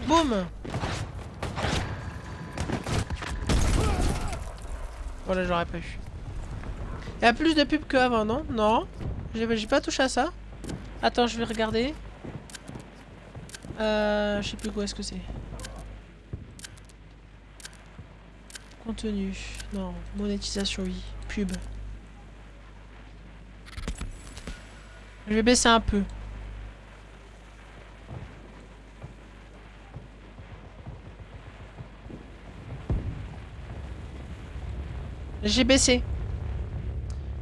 Speaker 1: Boum. Voilà, j'aurais pas eu. Il y a plus de pubs qu'avant, non? Non. J'ai pas touché à ça. Attends, je vais regarder. Je sais plus quoi est-ce que c'est. Contenu. Non. Monétisation, oui. Pub. Je vais baisser un peu. J'ai baissé.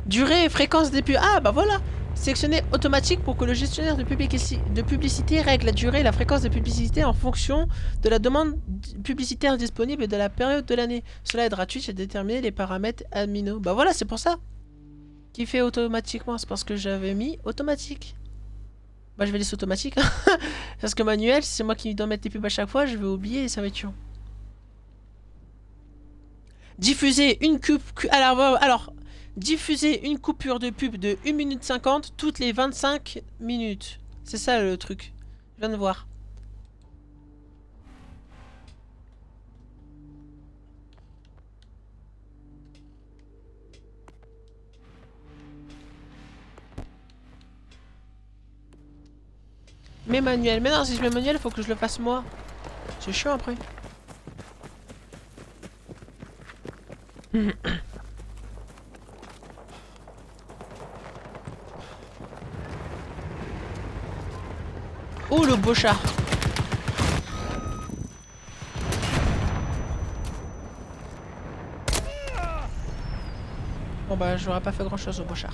Speaker 1: Durée et fréquence des pubs. Ah bah voilà. Sélectionner automatique pour que le gestionnaire de publicité règle la durée et la fréquence de publicité en fonction de la demande publicitaire disponible et de la période de l'année. Cela aidera Twitch à déterminer les paramètres admino. Bah voilà, c'est pour ça. Qui fait automatiquement. C'est parce que j'avais mis automatique. Bah je vais laisser automatique. Parce que manuel, si c'est moi qui dois mettre les pubs à chaque fois, je vais oublier et ça va être chiant. Diffuser une alors, diffuser une coupure de pub de 1 minute 50 toutes les 25 minutes. C'est ça le truc. Je viens de voir. Mais manuel. Mais non, si je mets manuel, il faut que je le fasse moi. C'est chiant après. Oh le beau chat. Bon bah j'aurais pas fait grand chose au beau chat.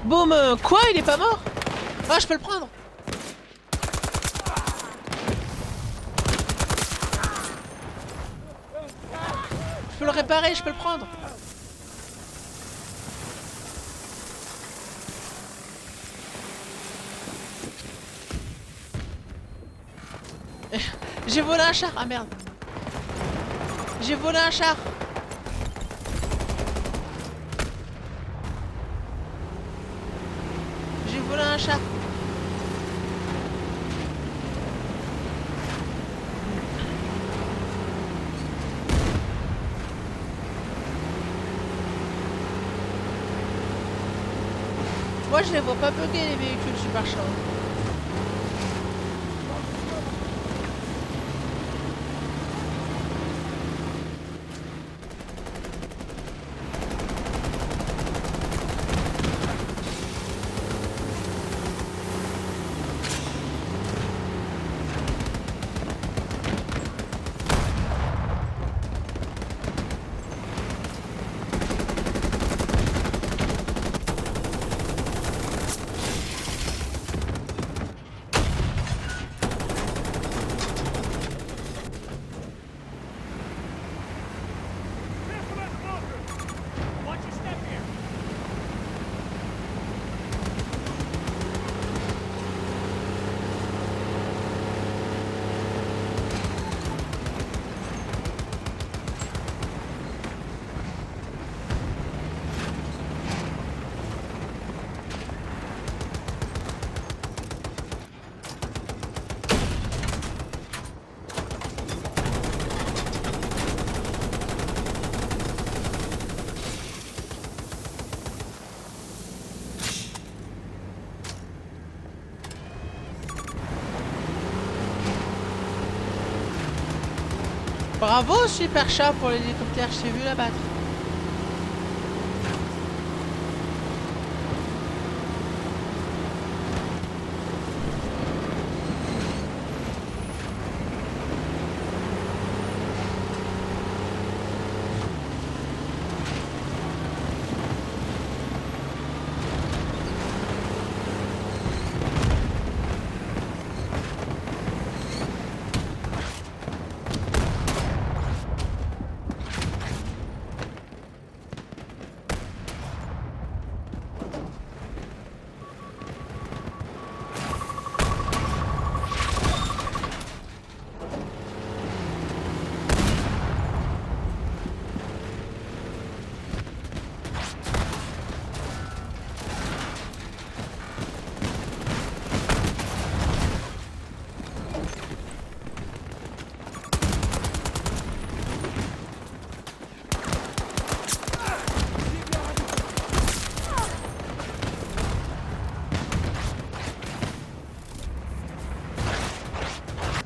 Speaker 1: Boum. Quoi? Il est pas mort? Ah, je peux le prendre. Je peux le réparer, je peux le prendre. J'ai volé un char. Ah merde. J'ai volé un char. J'ai volé un char. Moi je les vois pas bugger les véhicules super chauds. Bravo super chat pour l'hélicoptère, je t'ai vu la battre.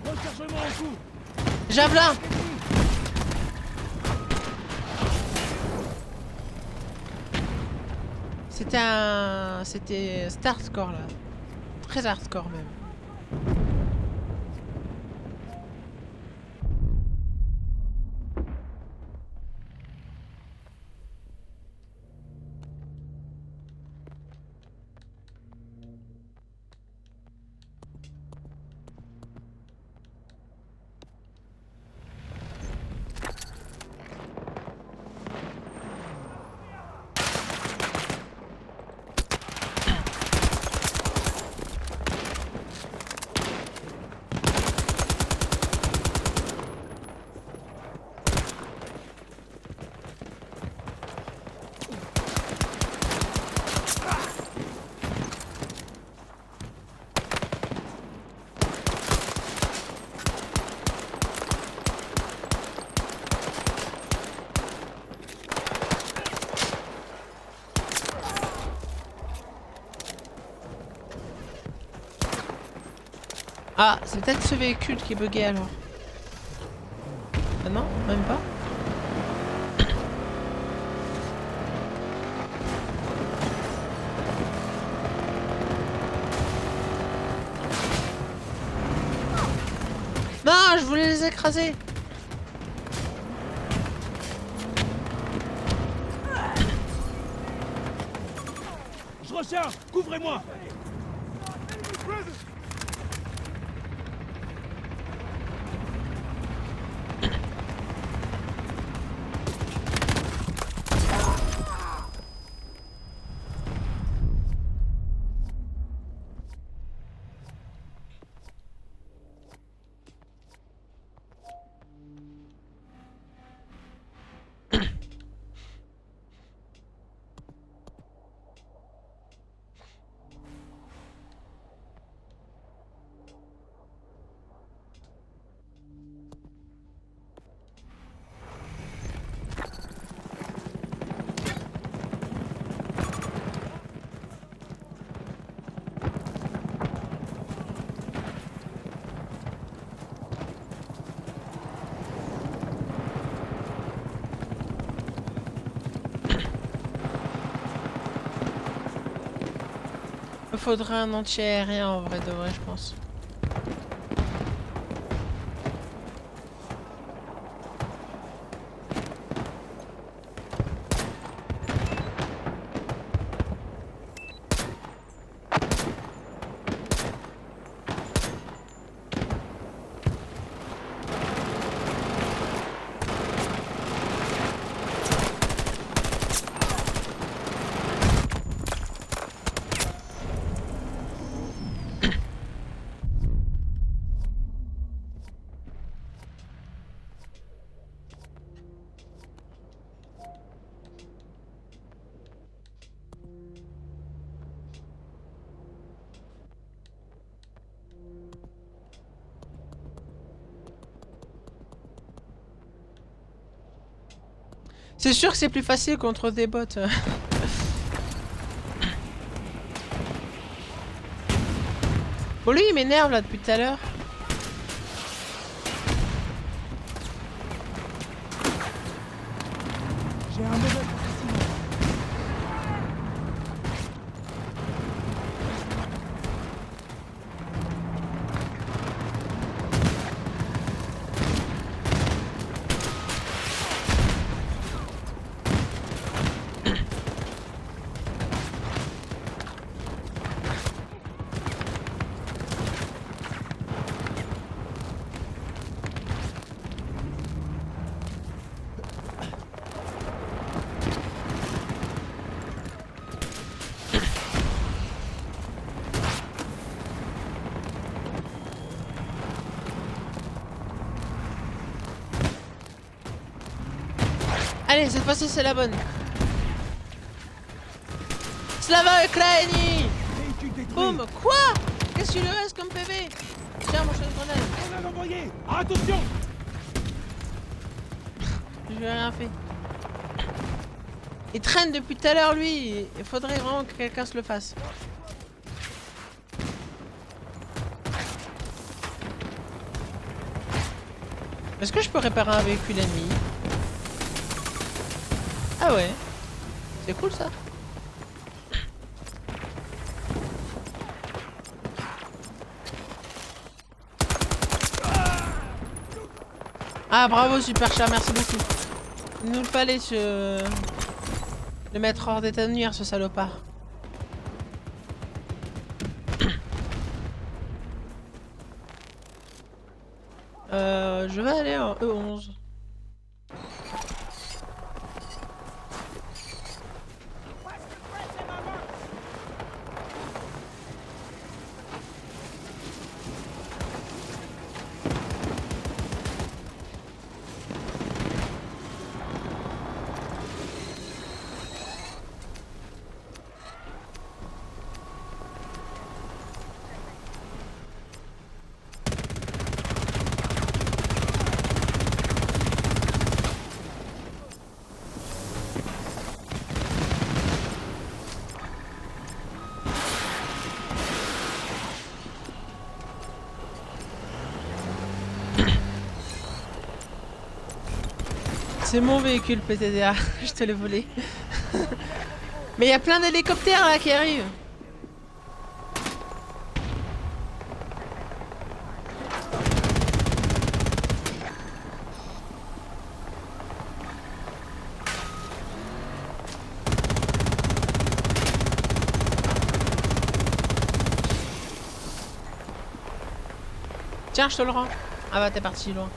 Speaker 2: Rechargement en cours.
Speaker 1: Javelin. C'était hardcore là. Très hardcore même. Ah, c'est peut-être ce véhicule qui est bugué alors. Ah non, même pas. Non, je voulais les écraser.
Speaker 2: Je recharge. Couvrez-moi.
Speaker 1: Il faudrait un anti-aérien en vrai de vrai, je pense. C'est sûr que c'est plus facile contre des bots. Bon, lui, il m'énerve là depuis tout à l'heure.
Speaker 2: J'ai un mauvais pressentiment.
Speaker 1: Allez, cette fois-ci c'est la bonne. Slava Ukraini.
Speaker 2: Véhicule détruit.
Speaker 1: Boum. Quoi? Qu'est-ce qu'il lui reste comme PV? Tiens, mon chasse-grenade.
Speaker 2: On a l'envoyé. Attention.
Speaker 1: Je lui ai rien fait. Il traîne depuis tout à l'heure, lui. Il faudrait vraiment que quelqu'un se le fasse. Est-ce que je peux réparer un véhicule ennemi? Ah ouais. C'est cool ça. Ah bravo super chat, merci beaucoup. Il nous le fallait le mettre hors d'état de nuire ce salopard. Je vais aller en E11. C'est mon véhicule PTDA, je te l'ai volé. Mais il y a plein d'hélicoptères là qui arrivent. Tiens, je te le rends. Ah bah t'es parti loin.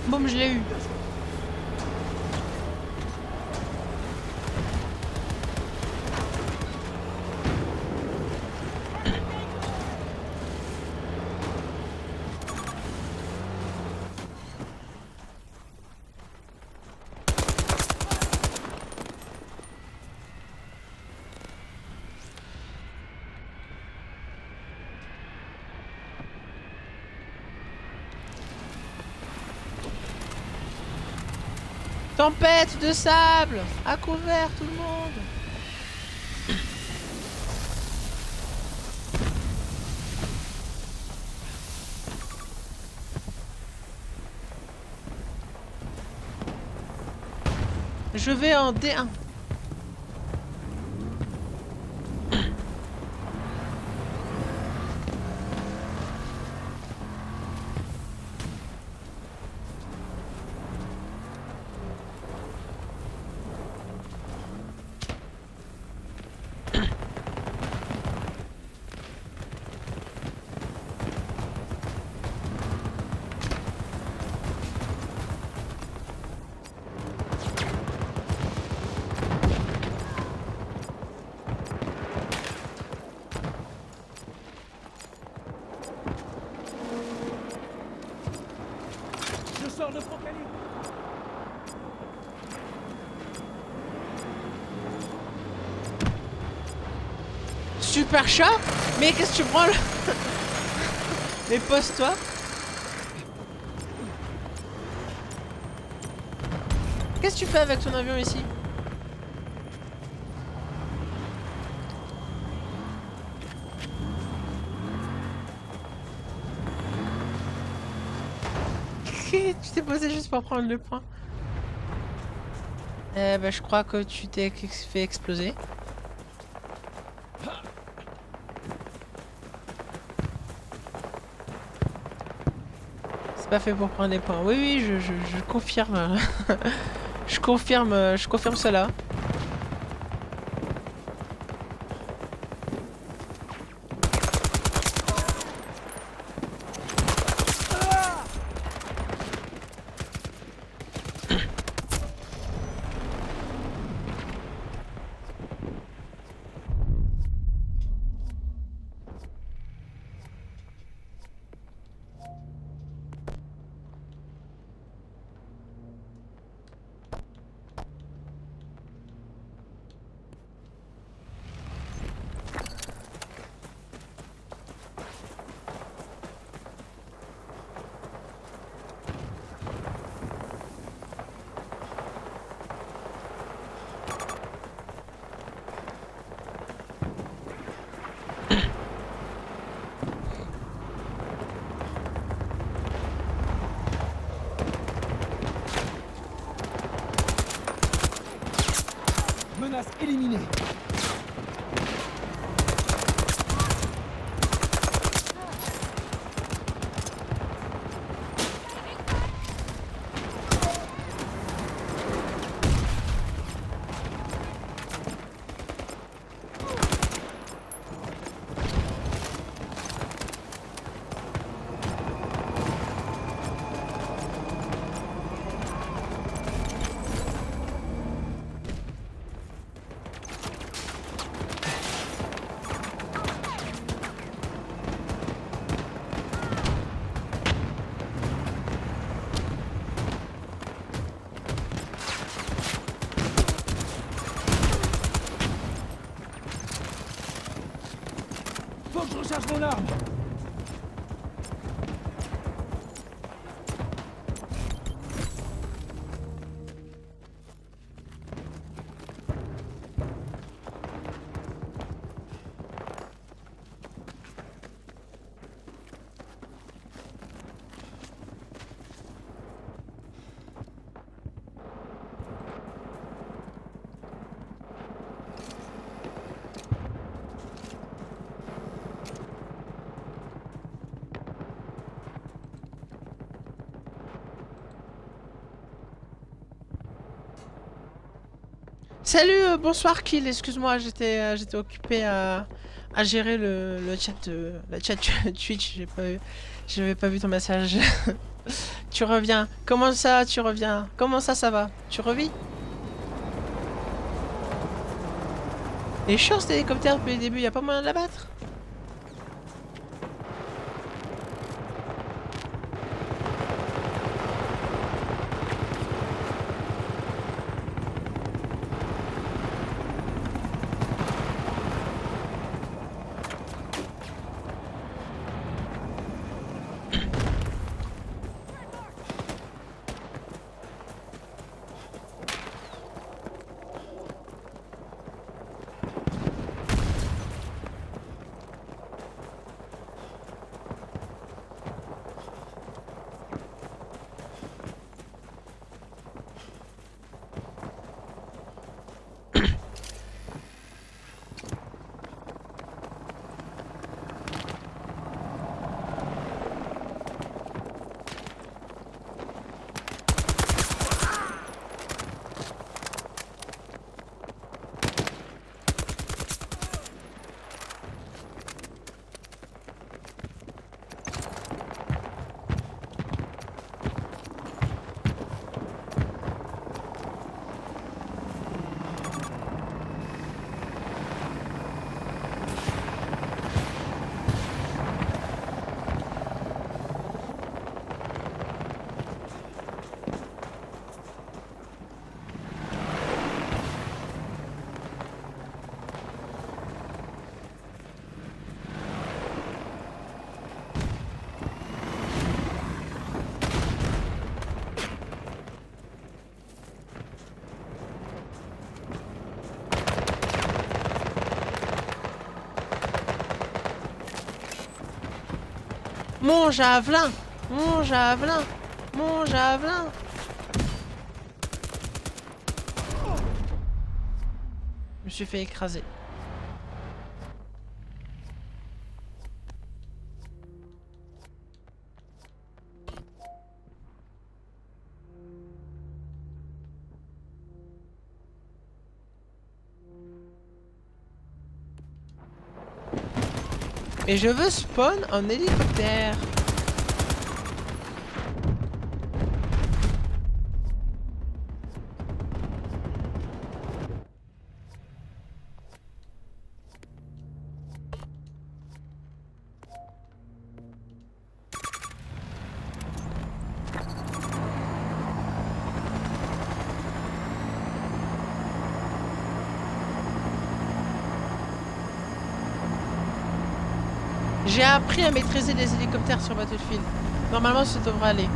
Speaker 1: Boum, je l'ai eu. Tempête de sable! À couvert tout le monde! Je vais en D1.
Speaker 2: Je sors de Focali.
Speaker 1: Super chat? Mais qu'est-ce que tu prends là? Mais pose-toi. Qu'est-ce que tu fais avec ton avion ici? Tu t'es posé juste pour prendre le point. Eh ben, je crois que tu t'es fait exploser. C'est pas fait pour prendre les points. Oui, oui, je confirme. Je confirme cela.
Speaker 2: Menace éliminée. Faut que je recharge mon arme.
Speaker 1: Salut, bonsoir Kill, excuse-moi, j'étais occupé à gérer le chat Twitch, j'avais pas vu ton message. Tu reviens. Comment ça, tu reviens? Comment ça va? Tu revis? Il est chiant cet hélicoptère depuis le début, y a pas moyen de l'abattre? Mon javelin! Mon javelin! Mon javelin. Je me suis fait écraser. Et je veux spawn en hélicoptère. J'ai appris à maîtriser les hélicoptères sur Battlefield. Normalement, ça devrait aller.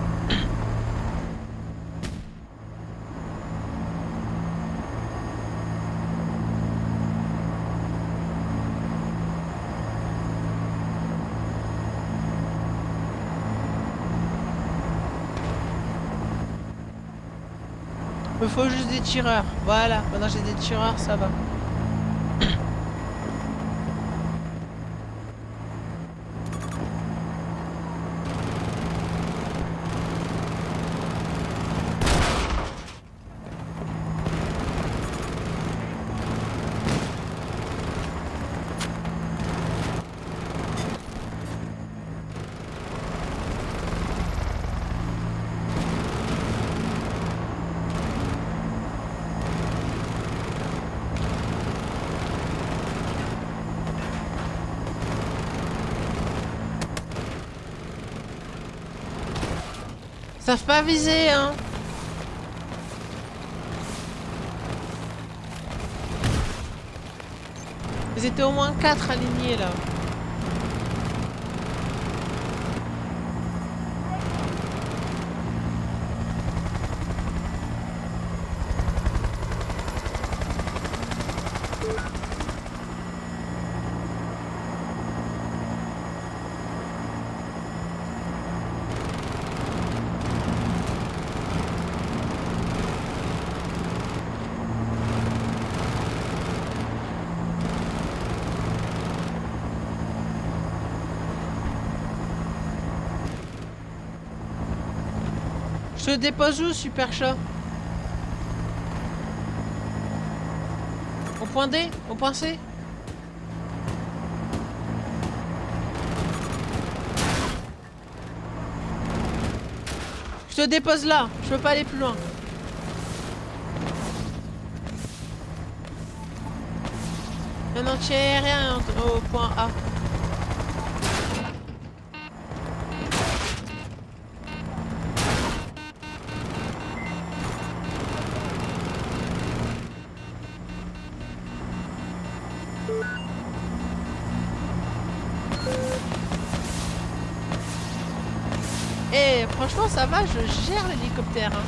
Speaker 1: Il me faut juste des tireurs. Voilà, maintenant j'ai des tireurs, ça va. Ils savent pas viser, hein. Ils étaient au moins 4 alignés là. Je te dépose où, super chat? Au point D? Au point C? Je te dépose là, je peux pas aller plus loin. Un entier aérien au point A. Et franchement ça va, je gère l'hélicoptère, hein.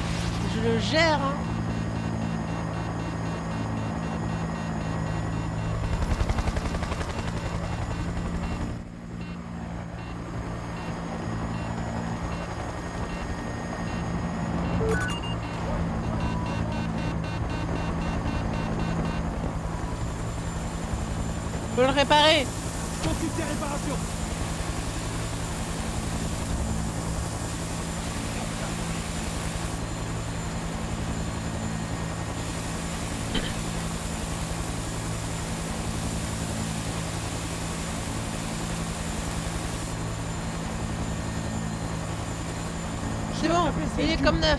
Speaker 1: Je le gère, hein. Faut le réparer.
Speaker 2: M'occupe des réparations.
Speaker 1: C'est bon, il est comme neuf.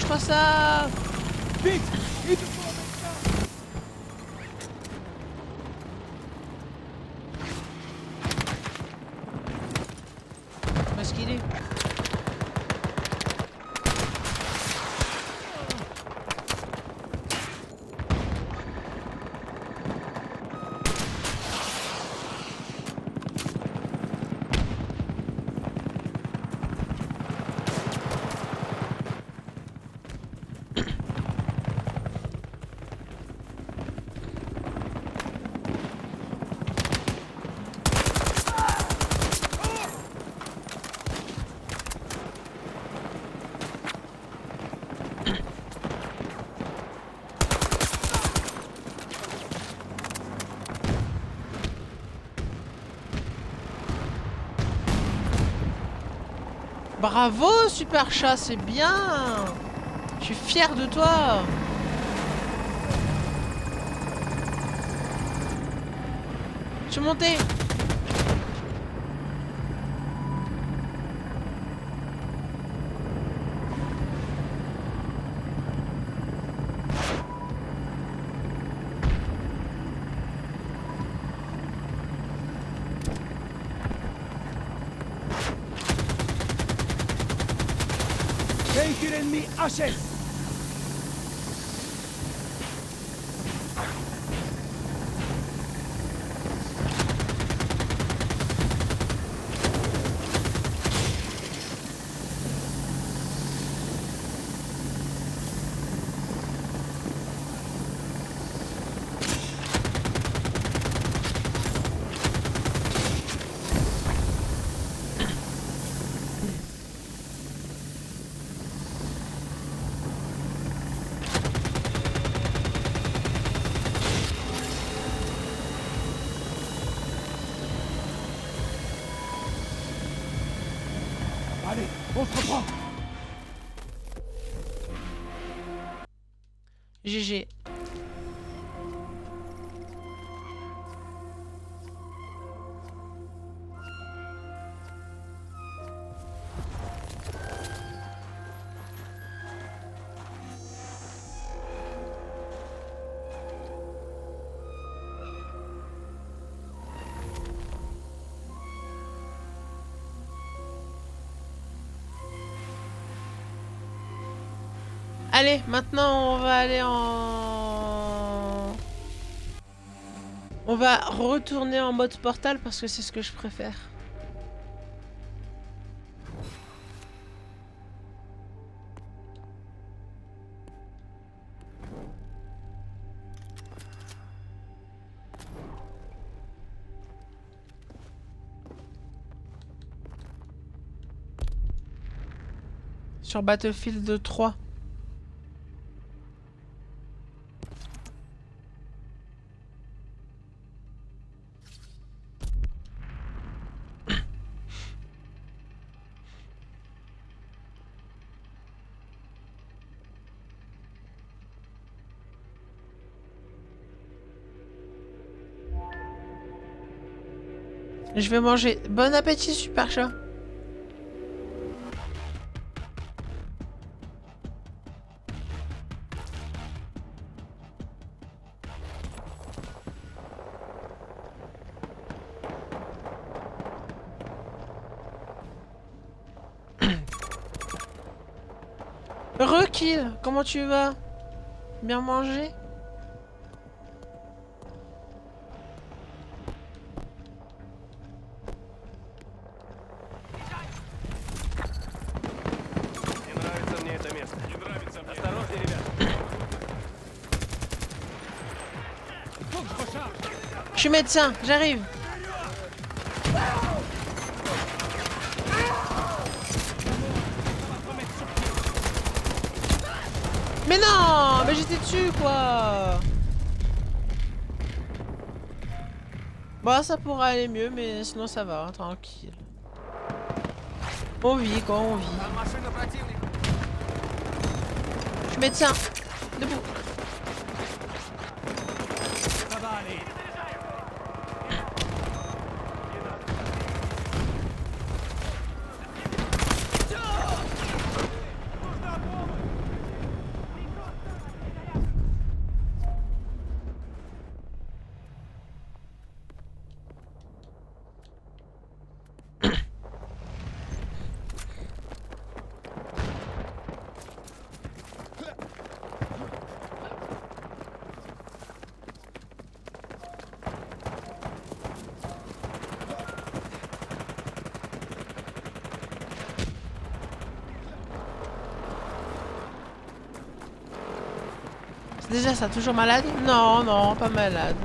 Speaker 1: mange-toi ça.
Speaker 2: Vite! Il te faut un médecin!
Speaker 1: Où est-ce qu'il est? Bravo, super chat, c'est bien. Je suis fière de toi. Je suis montée.
Speaker 2: Véhicule ennemi HS! Allez, on se reprend!
Speaker 1: GG. Allez, maintenant on va aller en... On va retourner en mode portal parce que c'est ce que je préfère. Sur Battlefield 3. Je vais manger. Bon appétit, super chat. Rekill, comment tu vas? Bien manger?
Speaker 4: Не нравится мне это место. Не нравится мне. Осторожнее, ребят.
Speaker 2: Faut que je recharge!
Speaker 1: Je suis médecin, j'arrive. Mais non, mais j'étais dessus quoi. Bah ça pourra aller mieux, mais sinon ça va, hein, tranquille. On vit quoi, on vit. Je suis médecin. Debout.
Speaker 2: Ça va aller!
Speaker 1: Déjà ça, toujours malade? Non, non, pas malade.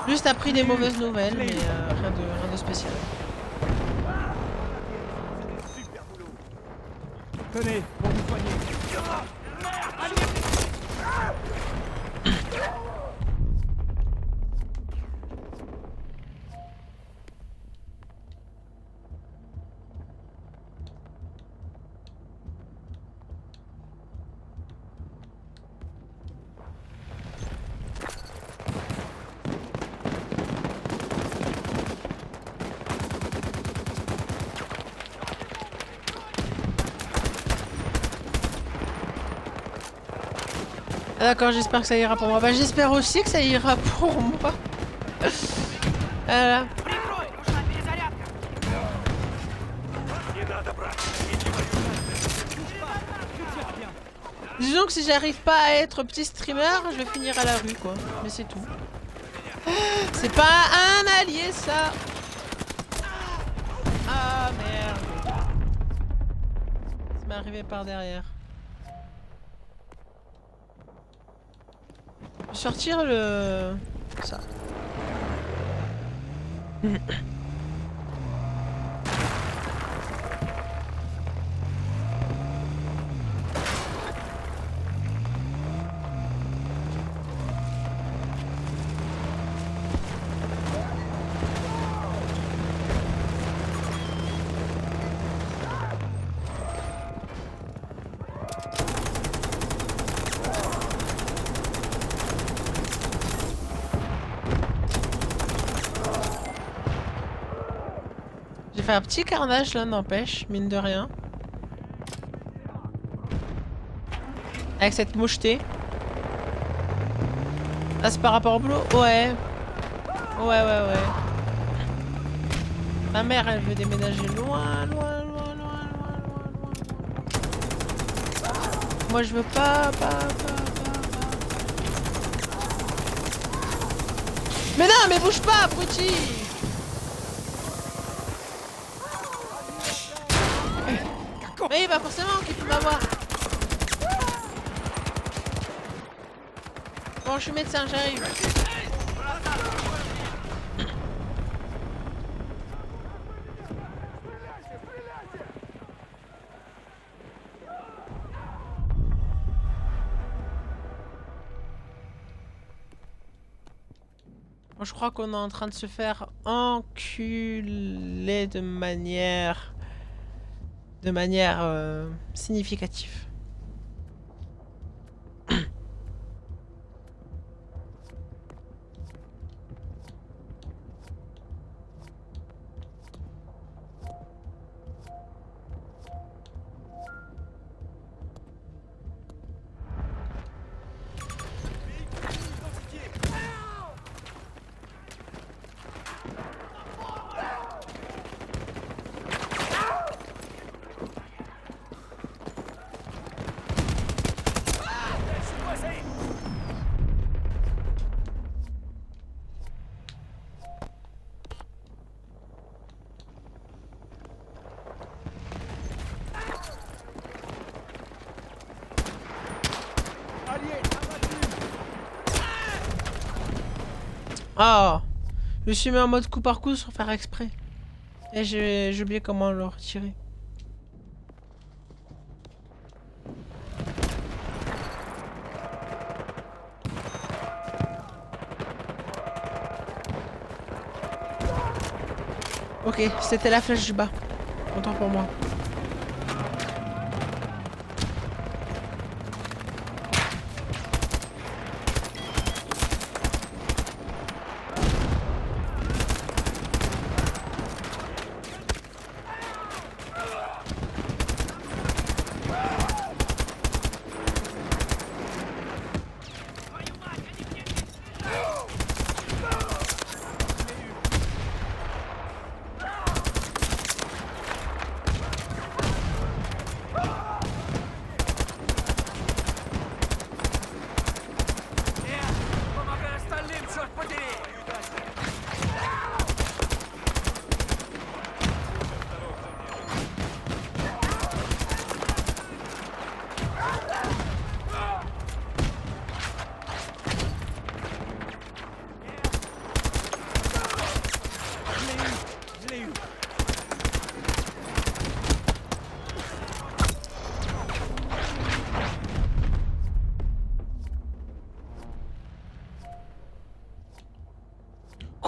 Speaker 1: Juste appris des mauvaises nouvelles, mais rien de spécial.
Speaker 2: Tenez, pour vous soigner.
Speaker 1: Ah, d'accord, j'espère que ça ira pour moi. Bah j'espère aussi que ça ira pour moi. Voilà. Disons que si j'arrive pas à être petit streamer, je vais finir à la rue quoi. Mais c'est tout. C'est pas un allié ça. Ah merde. Ça m'est arrivé par derrière. Sortir le... ça. J'ai fait un petit carnage là, n'empêche, mine de rien. Avec cette moucheté. Ah, c'est par rapport au boulot? Ouais. Ouais. Ma mère, elle veut déménager loin. Moi, je veux pas. Mais non, mais bouge pas, abruti! Oui, bah forcément qu'il peut m'avoir. Bon, je suis médecin, j'arrive. Bon, je crois qu'on est en train de se faire enculer de manière significative. Oh, je suis mis en mode coup par coup sans faire exprès. Et j'ai oublié comment le retirer. Ok, c'était la flèche du bas. Autant pour moi.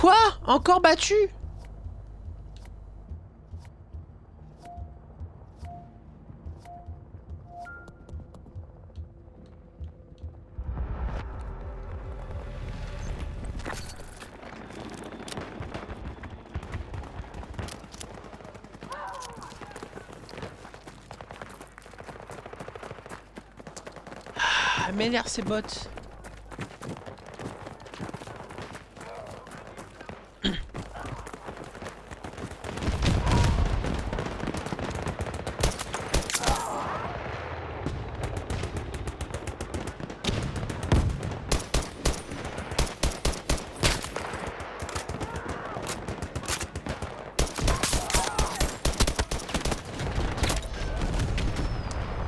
Speaker 1: Quoi? Encore battu? Ah, m'énerve ces bots.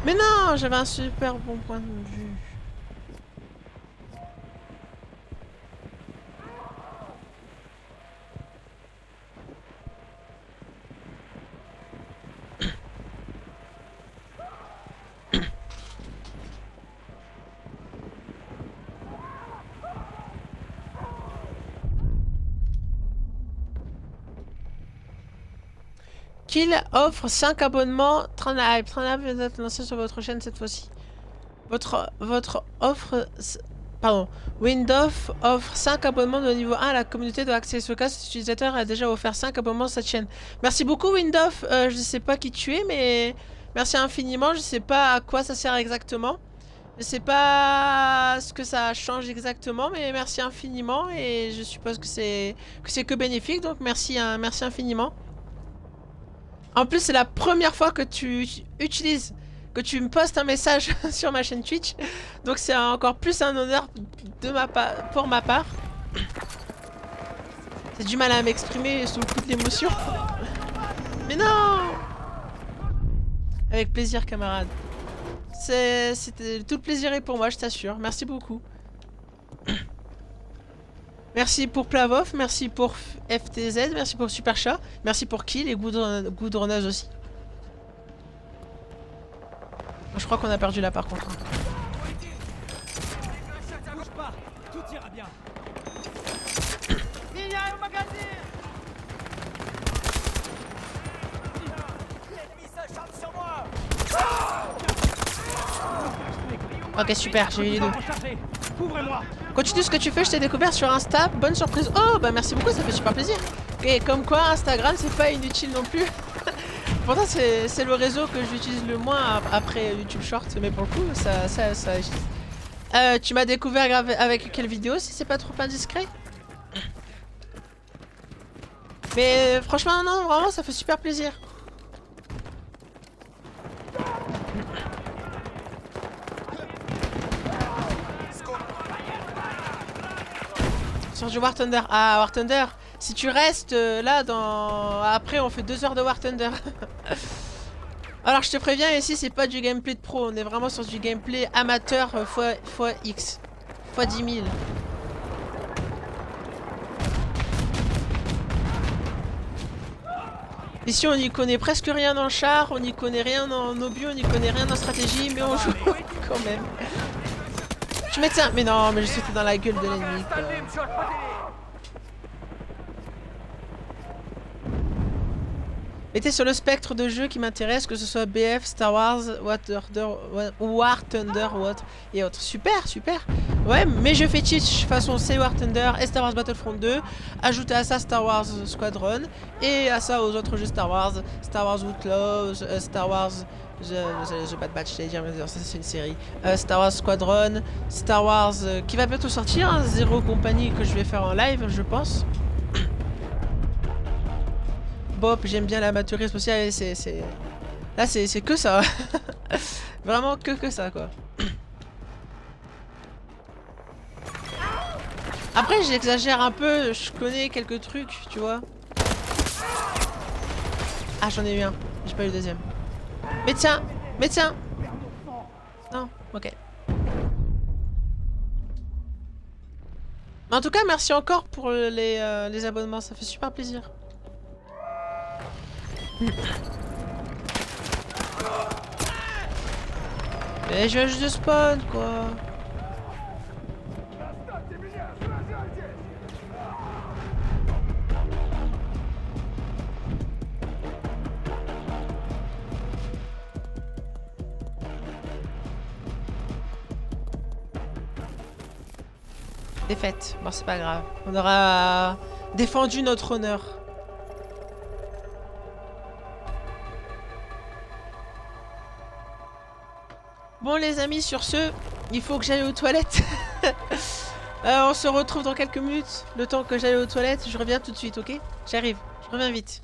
Speaker 1: Mais non, j'avais un super bon point de vue. Kill offre 5 abonnements. 30 hype. 30 hype vient d'être lancé sur votre chaîne cette fois-ci. Votre offre... Pardon. Windows offre 5 abonnements de niveau 1 à la communauté de Access au cas. Cet utilisateur a déjà offert 5 abonnements à cette chaîne. Merci beaucoup Windows. Je sais pas qui tu es, mais... Merci infiniment. Je sais pas à quoi ça sert exactement. Je sais pas ce que ça change exactement, mais merci infiniment. Et je suppose que c'est que bénéfique. Donc merci, merci infiniment. En plus, c'est la première fois que tu utilises, que tu me postes un message sur ma chaîne Twitch. Donc c'est encore plus un honneur de pour ma part. J'ai du mal à m'exprimer sous le coup de l'émotion. Mais non! Avec plaisir, camarade. C'était tout le plaisir est pour moi, je t'assure. Merci beaucoup. Merci pour Plavov, merci pour FTZ, merci pour Super Chat, merci pour Kill et Goudronneuse aussi. Je crois qu'on a perdu là par contre.
Speaker 2: Bouge pas, tout ira bien.
Speaker 3: Il y a un magazine. L'ennemi s'acharne sur moi.
Speaker 1: Ok, super, j'ai eu les deux.
Speaker 2: Couvrez-moi.
Speaker 1: Continue ce que tu fais, je t'ai découvert sur Insta, bonne surprise. Oh, bah merci beaucoup, ça fait super plaisir. Et comme quoi, Instagram, c'est pas inutile non plus. Pourtant, c'est le réseau que j'utilise le moins après YouTube Short, mais pour le coup, ça tu m'as découvert avec quelle vidéo, si c'est pas trop indiscret? Mais franchement, non, vraiment, ça fait super plaisir. Sur du War Thunder. Ah, War Thunder. Si tu restes là dans... Après, on fait 2 heures de War Thunder. Alors, je te préviens, ici, c'est pas du gameplay de pro. On est vraiment sur du gameplay amateur fois X. Fois 10 000. Ici, on n'y connaît presque rien dans le char. On n'y connaît rien en obus. On n'y connaît rien en stratégie. Mais on joue quand même. Je mets ça. Mais non, mais je sautais dans la gueule de l'ennemi. Mettez sur le spectre de jeux qui m'intéresse, que ce soit BF, Star Wars, War Thunder et autres. Super, super. Ouais, mes jeux fétiches façon c'est War Thunder et Star Wars Battlefront 2. Ajoutez à ça Star Wars Squadron et à ça aux autres jeux Star Wars Outlaws, Star Wars The Bad Batch, j'allais dire, mais ça c'est une série. Star Wars Squadron, Star Wars qui va bientôt sortir, hein, Zero Company que je vais faire en live, je pense. Bob, j'aime bien l'amateurisme aussi, là c'est que ça. Vraiment que ça quoi. Après j'exagère un peu, je connais quelques trucs, tu vois. Ah j'en ai eu un, j'ai pas eu le deuxième. Médecin, médecin. Non, ok. Mais en tout cas merci encore pour les abonnements, ça fait super plaisir. Mais je vais juste de spawn quoi. Défaite. Bon, c'est pas grave. On aura défendu notre honneur. Bon les amis, sur ce, il faut que j'aille aux toilettes. On se retrouve dans quelques minutes. Le temps que j'aille aux toilettes, je reviens tout de suite, ok? J'arrive, je reviens vite.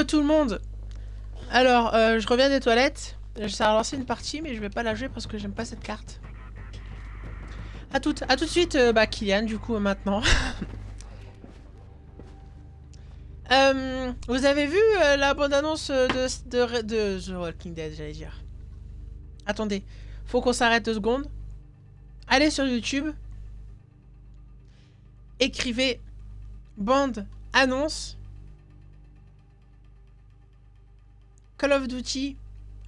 Speaker 1: Tout le monde. Alors, je reviens des toilettes. Ça a lancé une partie, mais je vais pas la jouer parce que j'aime pas cette carte. À tout de suite, Kylian, du coup, maintenant. Vous avez vu la bande-annonce de The Walking Dead, j'allais dire. Attendez, faut qu'on s'arrête 2 secondes. Allez sur YouTube. Écrivez bande-annonce Call of Duty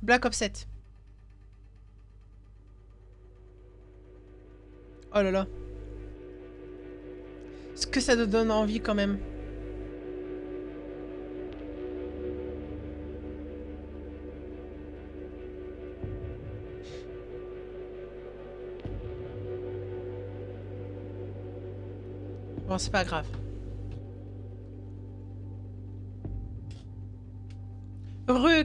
Speaker 1: Black Ops 7. Oh là là. Est-ce que ça te donne envie quand même? Bon, c'est pas grave.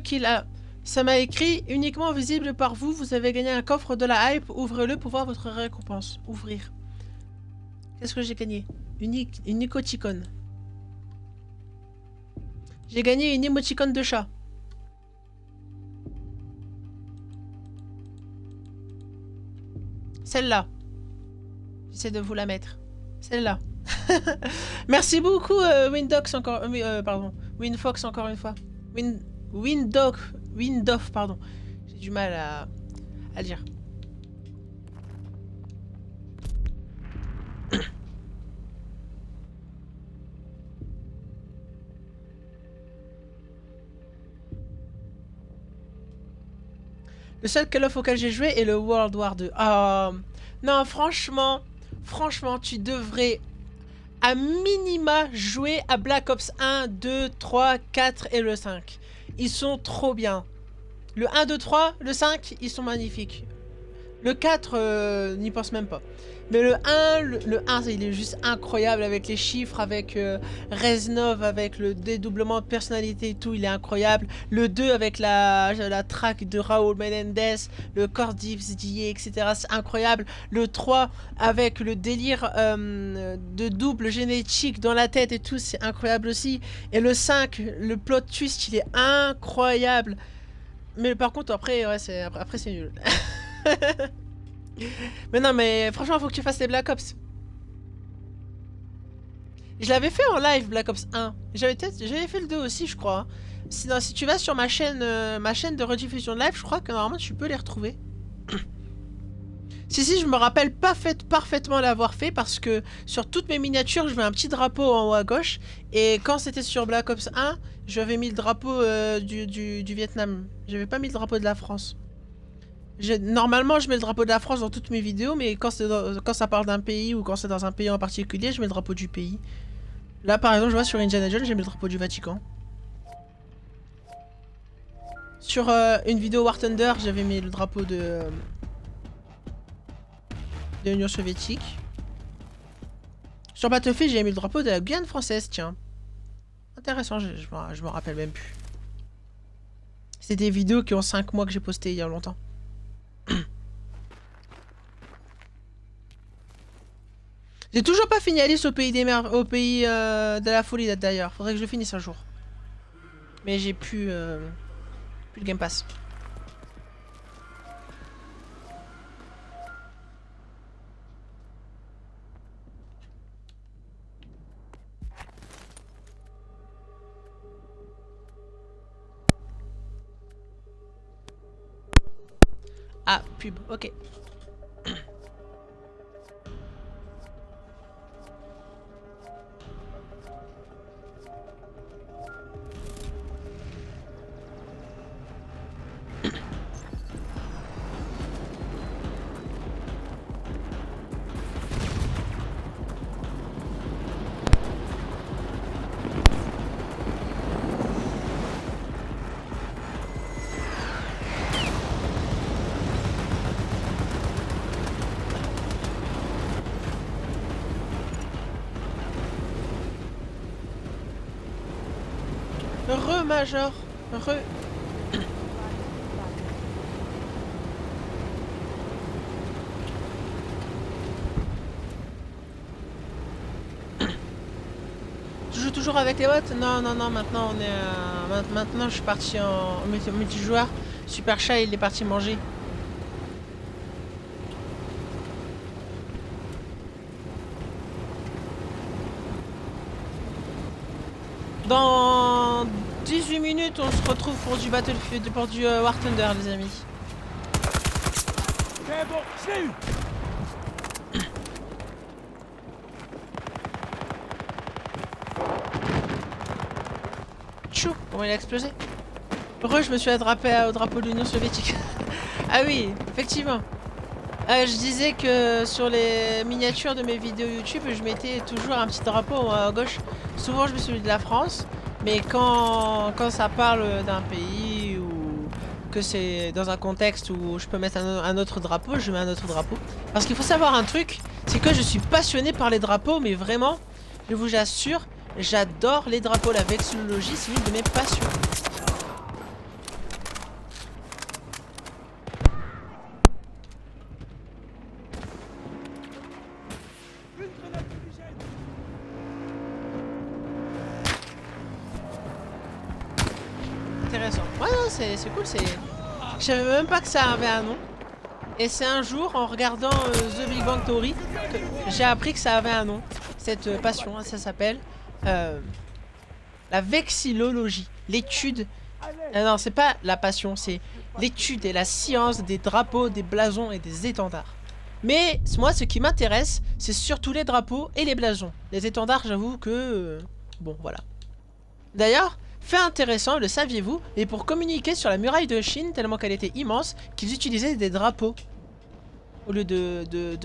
Speaker 1: Qu'il a... Ça m'a écrit, uniquement visible par vous, vous avez gagné un coffre de la hype, ouvrez-le pour voir votre récompense. Ouvrir. Qu'est-ce que j'ai gagné? Une émoticône. J'ai gagné une émoticône de chat. Celle-là. J'essaie de vous la mettre. Celle-là. Merci beaucoup, Windox encore... pardon. Winfox encore une fois. Windoff, pardon. J'ai du mal à dire. Le seul Call of auquel j'ai joué est le World War 2. Non, franchement, tu devrais à minima jouer à Black Ops 1, 2, 3, 4 et le 5. Ils sont trop bien. Le 1, 2, 3, le 5, ils sont magnifiques. Le 4, n'y pense même pas. Mais le 1, le 1, il est juste incroyable avec les chiffres, avec Reznov, avec le dédoublement de personnalité et tout, il est incroyable. Le 2 avec la track de Raúl Menendez, le Cordives DJ, etc. C'est incroyable. Le 3 avec le délire de double génétique dans la tête et tout, c'est incroyable aussi. Et le 5, le plot twist, il est incroyable. Mais par contre, après, ouais, après c'est nul. Mais non, mais franchement, faut que tu fasses les Black Ops. Je l'avais fait en live, Black Ops 1. J'avais fait le 2 aussi, je crois. Sinon, si tu vas sur ma chaîne de rediffusion de live, je crois que normalement tu peux les retrouver. Si, je me rappelle parfaitement l'avoir fait parce que sur toutes mes miniatures, je mets un petit drapeau en haut à gauche. Et quand c'était sur Black Ops 1, j'avais mis le drapeau du Vietnam. J'avais pas mis le drapeau de la France. Normalement, je mets le drapeau de la France dans toutes mes vidéos, mais quand ça parle d'un pays ou quand c'est dans un pays en particulier, je mets le drapeau du pays. Là, par exemple, je vois sur Indiana Jones, j'ai mis le drapeau du Vatican. Sur une vidéo War Thunder, j'avais mis le drapeau de l'Union soviétique. Sur Battlefield, j'ai mis le drapeau de la Guyane française, tiens. Intéressant, je me rappelle même plus. C'est des vidéos qui ont 5 mois que j'ai postées il y a longtemps. J'ai toujours pas fini Alice au pays des au pays de la folie d'ailleurs. Faudrait que je le finisse un jour. Mais j'ai plus le Game Pass. Ah, pub, ok. Major, Tu joues toujours avec les bots? Non, maintenant on est maintenant je suis parti en multijoueur. Super Chat, il est parti manger. Dans 18 minutes, on se retrouve pour du Battlefield, pour du War Thunder, les amis.
Speaker 2: C'est bon, je l'ai eu.
Speaker 1: Tchou, comment il a explosé? Heureux, je me suis attrapé au drapeau de l'Union soviétique. Ah oui, effectivement. Je disais que sur les miniatures de mes vidéos YouTube, je mettais toujours un petit drapeau à gauche. Souvent, je mets celui de la France. Mais quand ça parle d'un pays ou que c'est dans un contexte où je peux mettre un autre drapeau, je mets un autre drapeau. Parce qu'il faut savoir un truc, c'est que je suis passionné par les drapeaux, mais vraiment, je vous assure, j'adore les drapeaux. La vexillologie, c'est l'une de mes passions. Intéressant. Ouais, non, c'est cool, c'est... Je savais même pas que ça avait un nom. Et c'est un jour, en regardant The Big Bang Theory, que j'ai appris que ça avait un nom. Cette passion, ça s'appelle la vexillologie. L'étude... non, c'est pas la passion, c'est l'étude et la science des drapeaux, des blasons et des étendards. Mais moi, ce qui m'intéresse, c'est surtout les drapeaux et les blasons. Les étendards, j'avoue que... bon, voilà. D'ailleurs... Fait intéressant, le saviez-vous, et pour communiquer sur la muraille de Chine, tellement qu'elle était immense, qu'ils utilisaient des drapeaux. Au lieu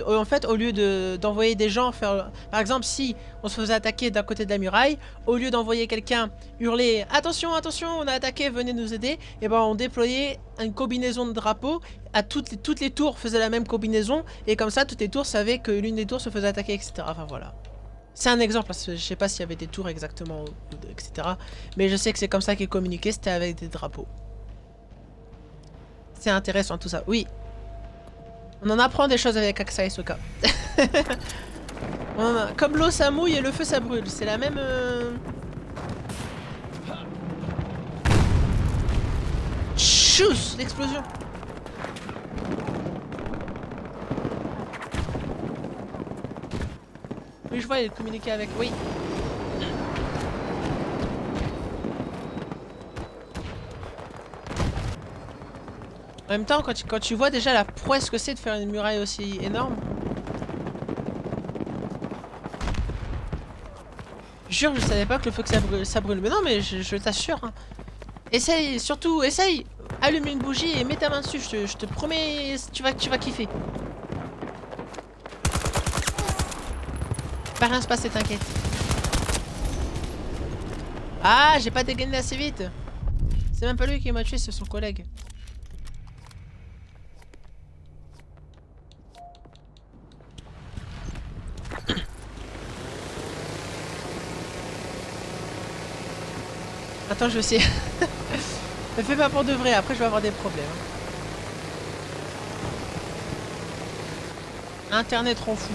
Speaker 1: en fait, au lieu d'envoyer des gens faire... Par exemple, si on se faisait attaquer d'un côté de la muraille, au lieu d'envoyer quelqu'un hurler « Attention, attention, on a attaqué, venez nous aider », et ben on déployait une combinaison de drapeaux, à toutes les tours faisaient la même combinaison, et comme ça, toutes les tours savaient que l'une des tours se faisait attaquer, etc. Enfin voilà. C'est un exemple, parce que je sais pas s'il y avait des tours exactement, etc. Mais je sais que c'est comme ça qu'ils communiquaient, c'était avec des drapeaux. C'est intéressant tout ça, oui. On en apprend des choses avec Axa et Soka. Comme l'eau ça mouille et le feu ça brûle. C'est la même... Chouss, l'explosion. Oui, je vois, il communiquait avec... Oui. En même temps, quand tu vois déjà la prouesse que c'est de faire une muraille aussi énorme. Jure, je savais pas que le feu que ça brûle. Mais non, mais je t'assure. Hein. Essaye, surtout, essaye. Allume une bougie et mets ta main dessus. Je te promets, tu vas kiffer. Va rien se passer, t'inquiète. Ah, j'ai pas dégainé assez vite. C'est même pas lui qui m'a tué, c'est son collègue. Attends, je vais essayer. Ne fais pas pour de vrai, après je vais avoir des problèmes. Internet rend fou.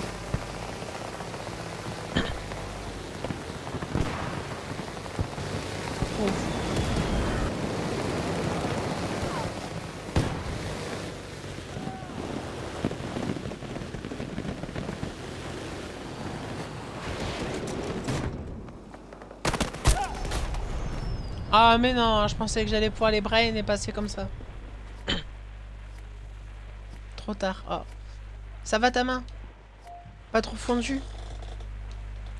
Speaker 1: Trop fou. Ah mais non, je pensais que j'allais pouvoir les brain et passer comme ça. Trop tard. Oh. Ça va ta main? Pas trop fondue?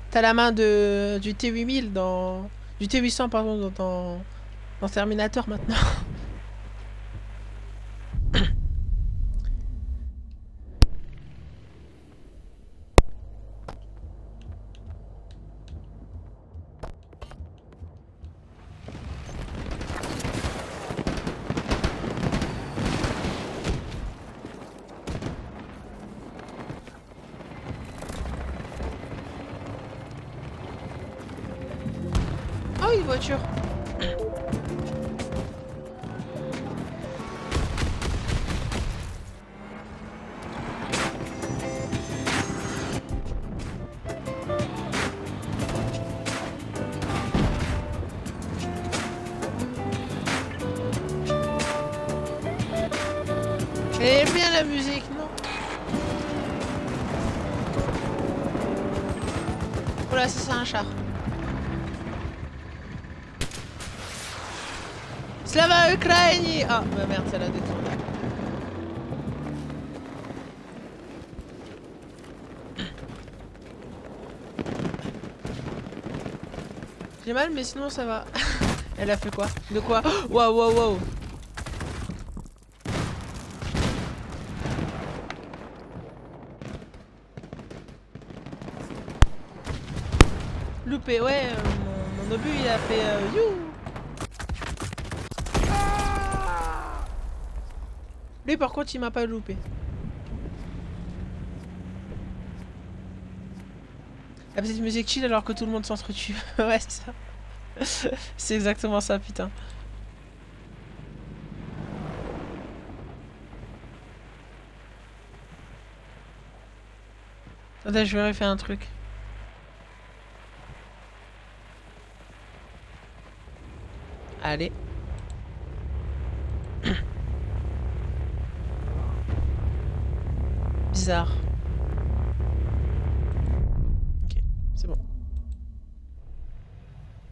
Speaker 1: T'as la main du T8000 dans... Du T800 pardon dans Terminator maintenant. Oh, une voiture. Elle est bien la musique, non? Oh là, c'est un char. Slava Ukraini! Ah, bah merde, ça l'a détourné. J'ai mal, mais sinon ça va. Elle a fait quoi? De quoi? Waouh, waouh, waouh! Loupé, ouais, mon obus il a fait you! Lui par contre il m'a pas loupé. La petite musique chill alors que tout le monde s'entretue. Ouais c'est ça. C'est exactement ça putain. Attends, je vais refaire un truc. Allez. Bizarre. Ok, c'est bon.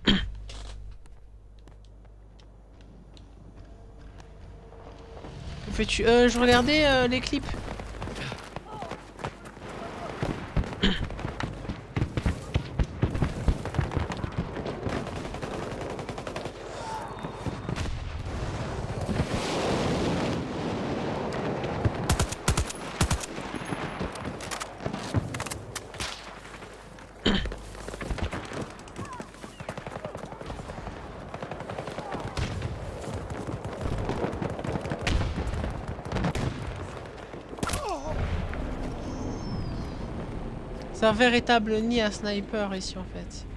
Speaker 1: Que fais-tu? Je regardais les clips. C'est un véritable nid à sniper ici en fait.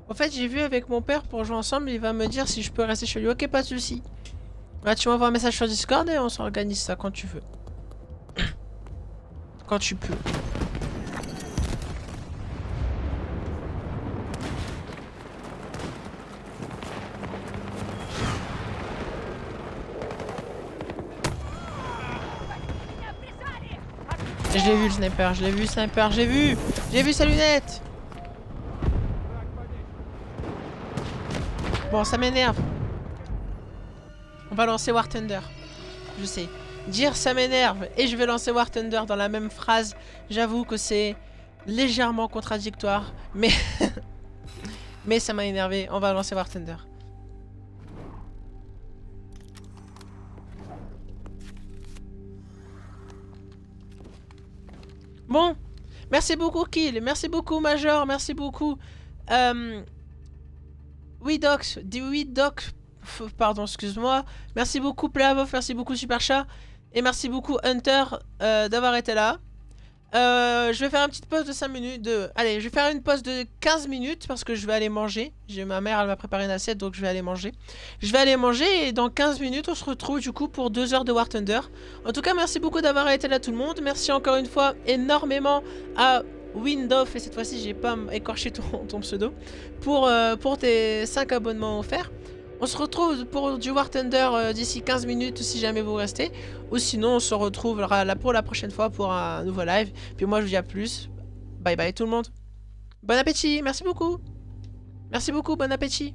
Speaker 1: En fait, j'ai vu avec mon père pour jouer ensemble, il va me dire si je peux rester chez lui. Ok, pas de soucis. Bah, tu m'envoies un message sur Discord et on s'organise ça quand tu veux. Quand tu peux. Je l'ai vu le sniper, je l'ai vu le sniper, j'ai vu sa lunette. Bon, ça m'énerve. On va lancer War Thunder. Je sais. Dire ça m'énerve et je vais lancer War Thunder dans la même phrase, j'avoue que c'est légèrement contradictoire, mais mais ça m'a énervé. On va lancer War Thunder. Bon, merci beaucoup Kill, merci beaucoup Major, merci beaucoup pardon, excuse-moi. Merci beaucoup Plavov, merci beaucoup Superchat. Et merci beaucoup Hunter d'avoir été là. Je vais faire une petite pause de 5 minutes. Allez, je vais faire une pause de 15 minutes parce que je vais aller manger. Ma mère, elle m'a préparé une assiette, donc je vais aller manger. Je vais aller manger et dans 15 minutes, on se retrouve du coup pour 2 heures de War Thunder. En tout cas, merci beaucoup d'avoir été là tout le monde. Merci encore une fois énormément à Windoff, et cette fois-ci, j'ai pas écorché ton pseudo, pour tes 5 abonnements offerts. On se retrouve pour du War Thunder d'ici 15 minutes si jamais vous restez. Ou sinon on se retrouvera là pour la prochaine fois pour un nouveau live. Puis moi je vous dis à plus. Bye bye tout le monde. Bon appétit, merci beaucoup. Merci beaucoup, bon appétit.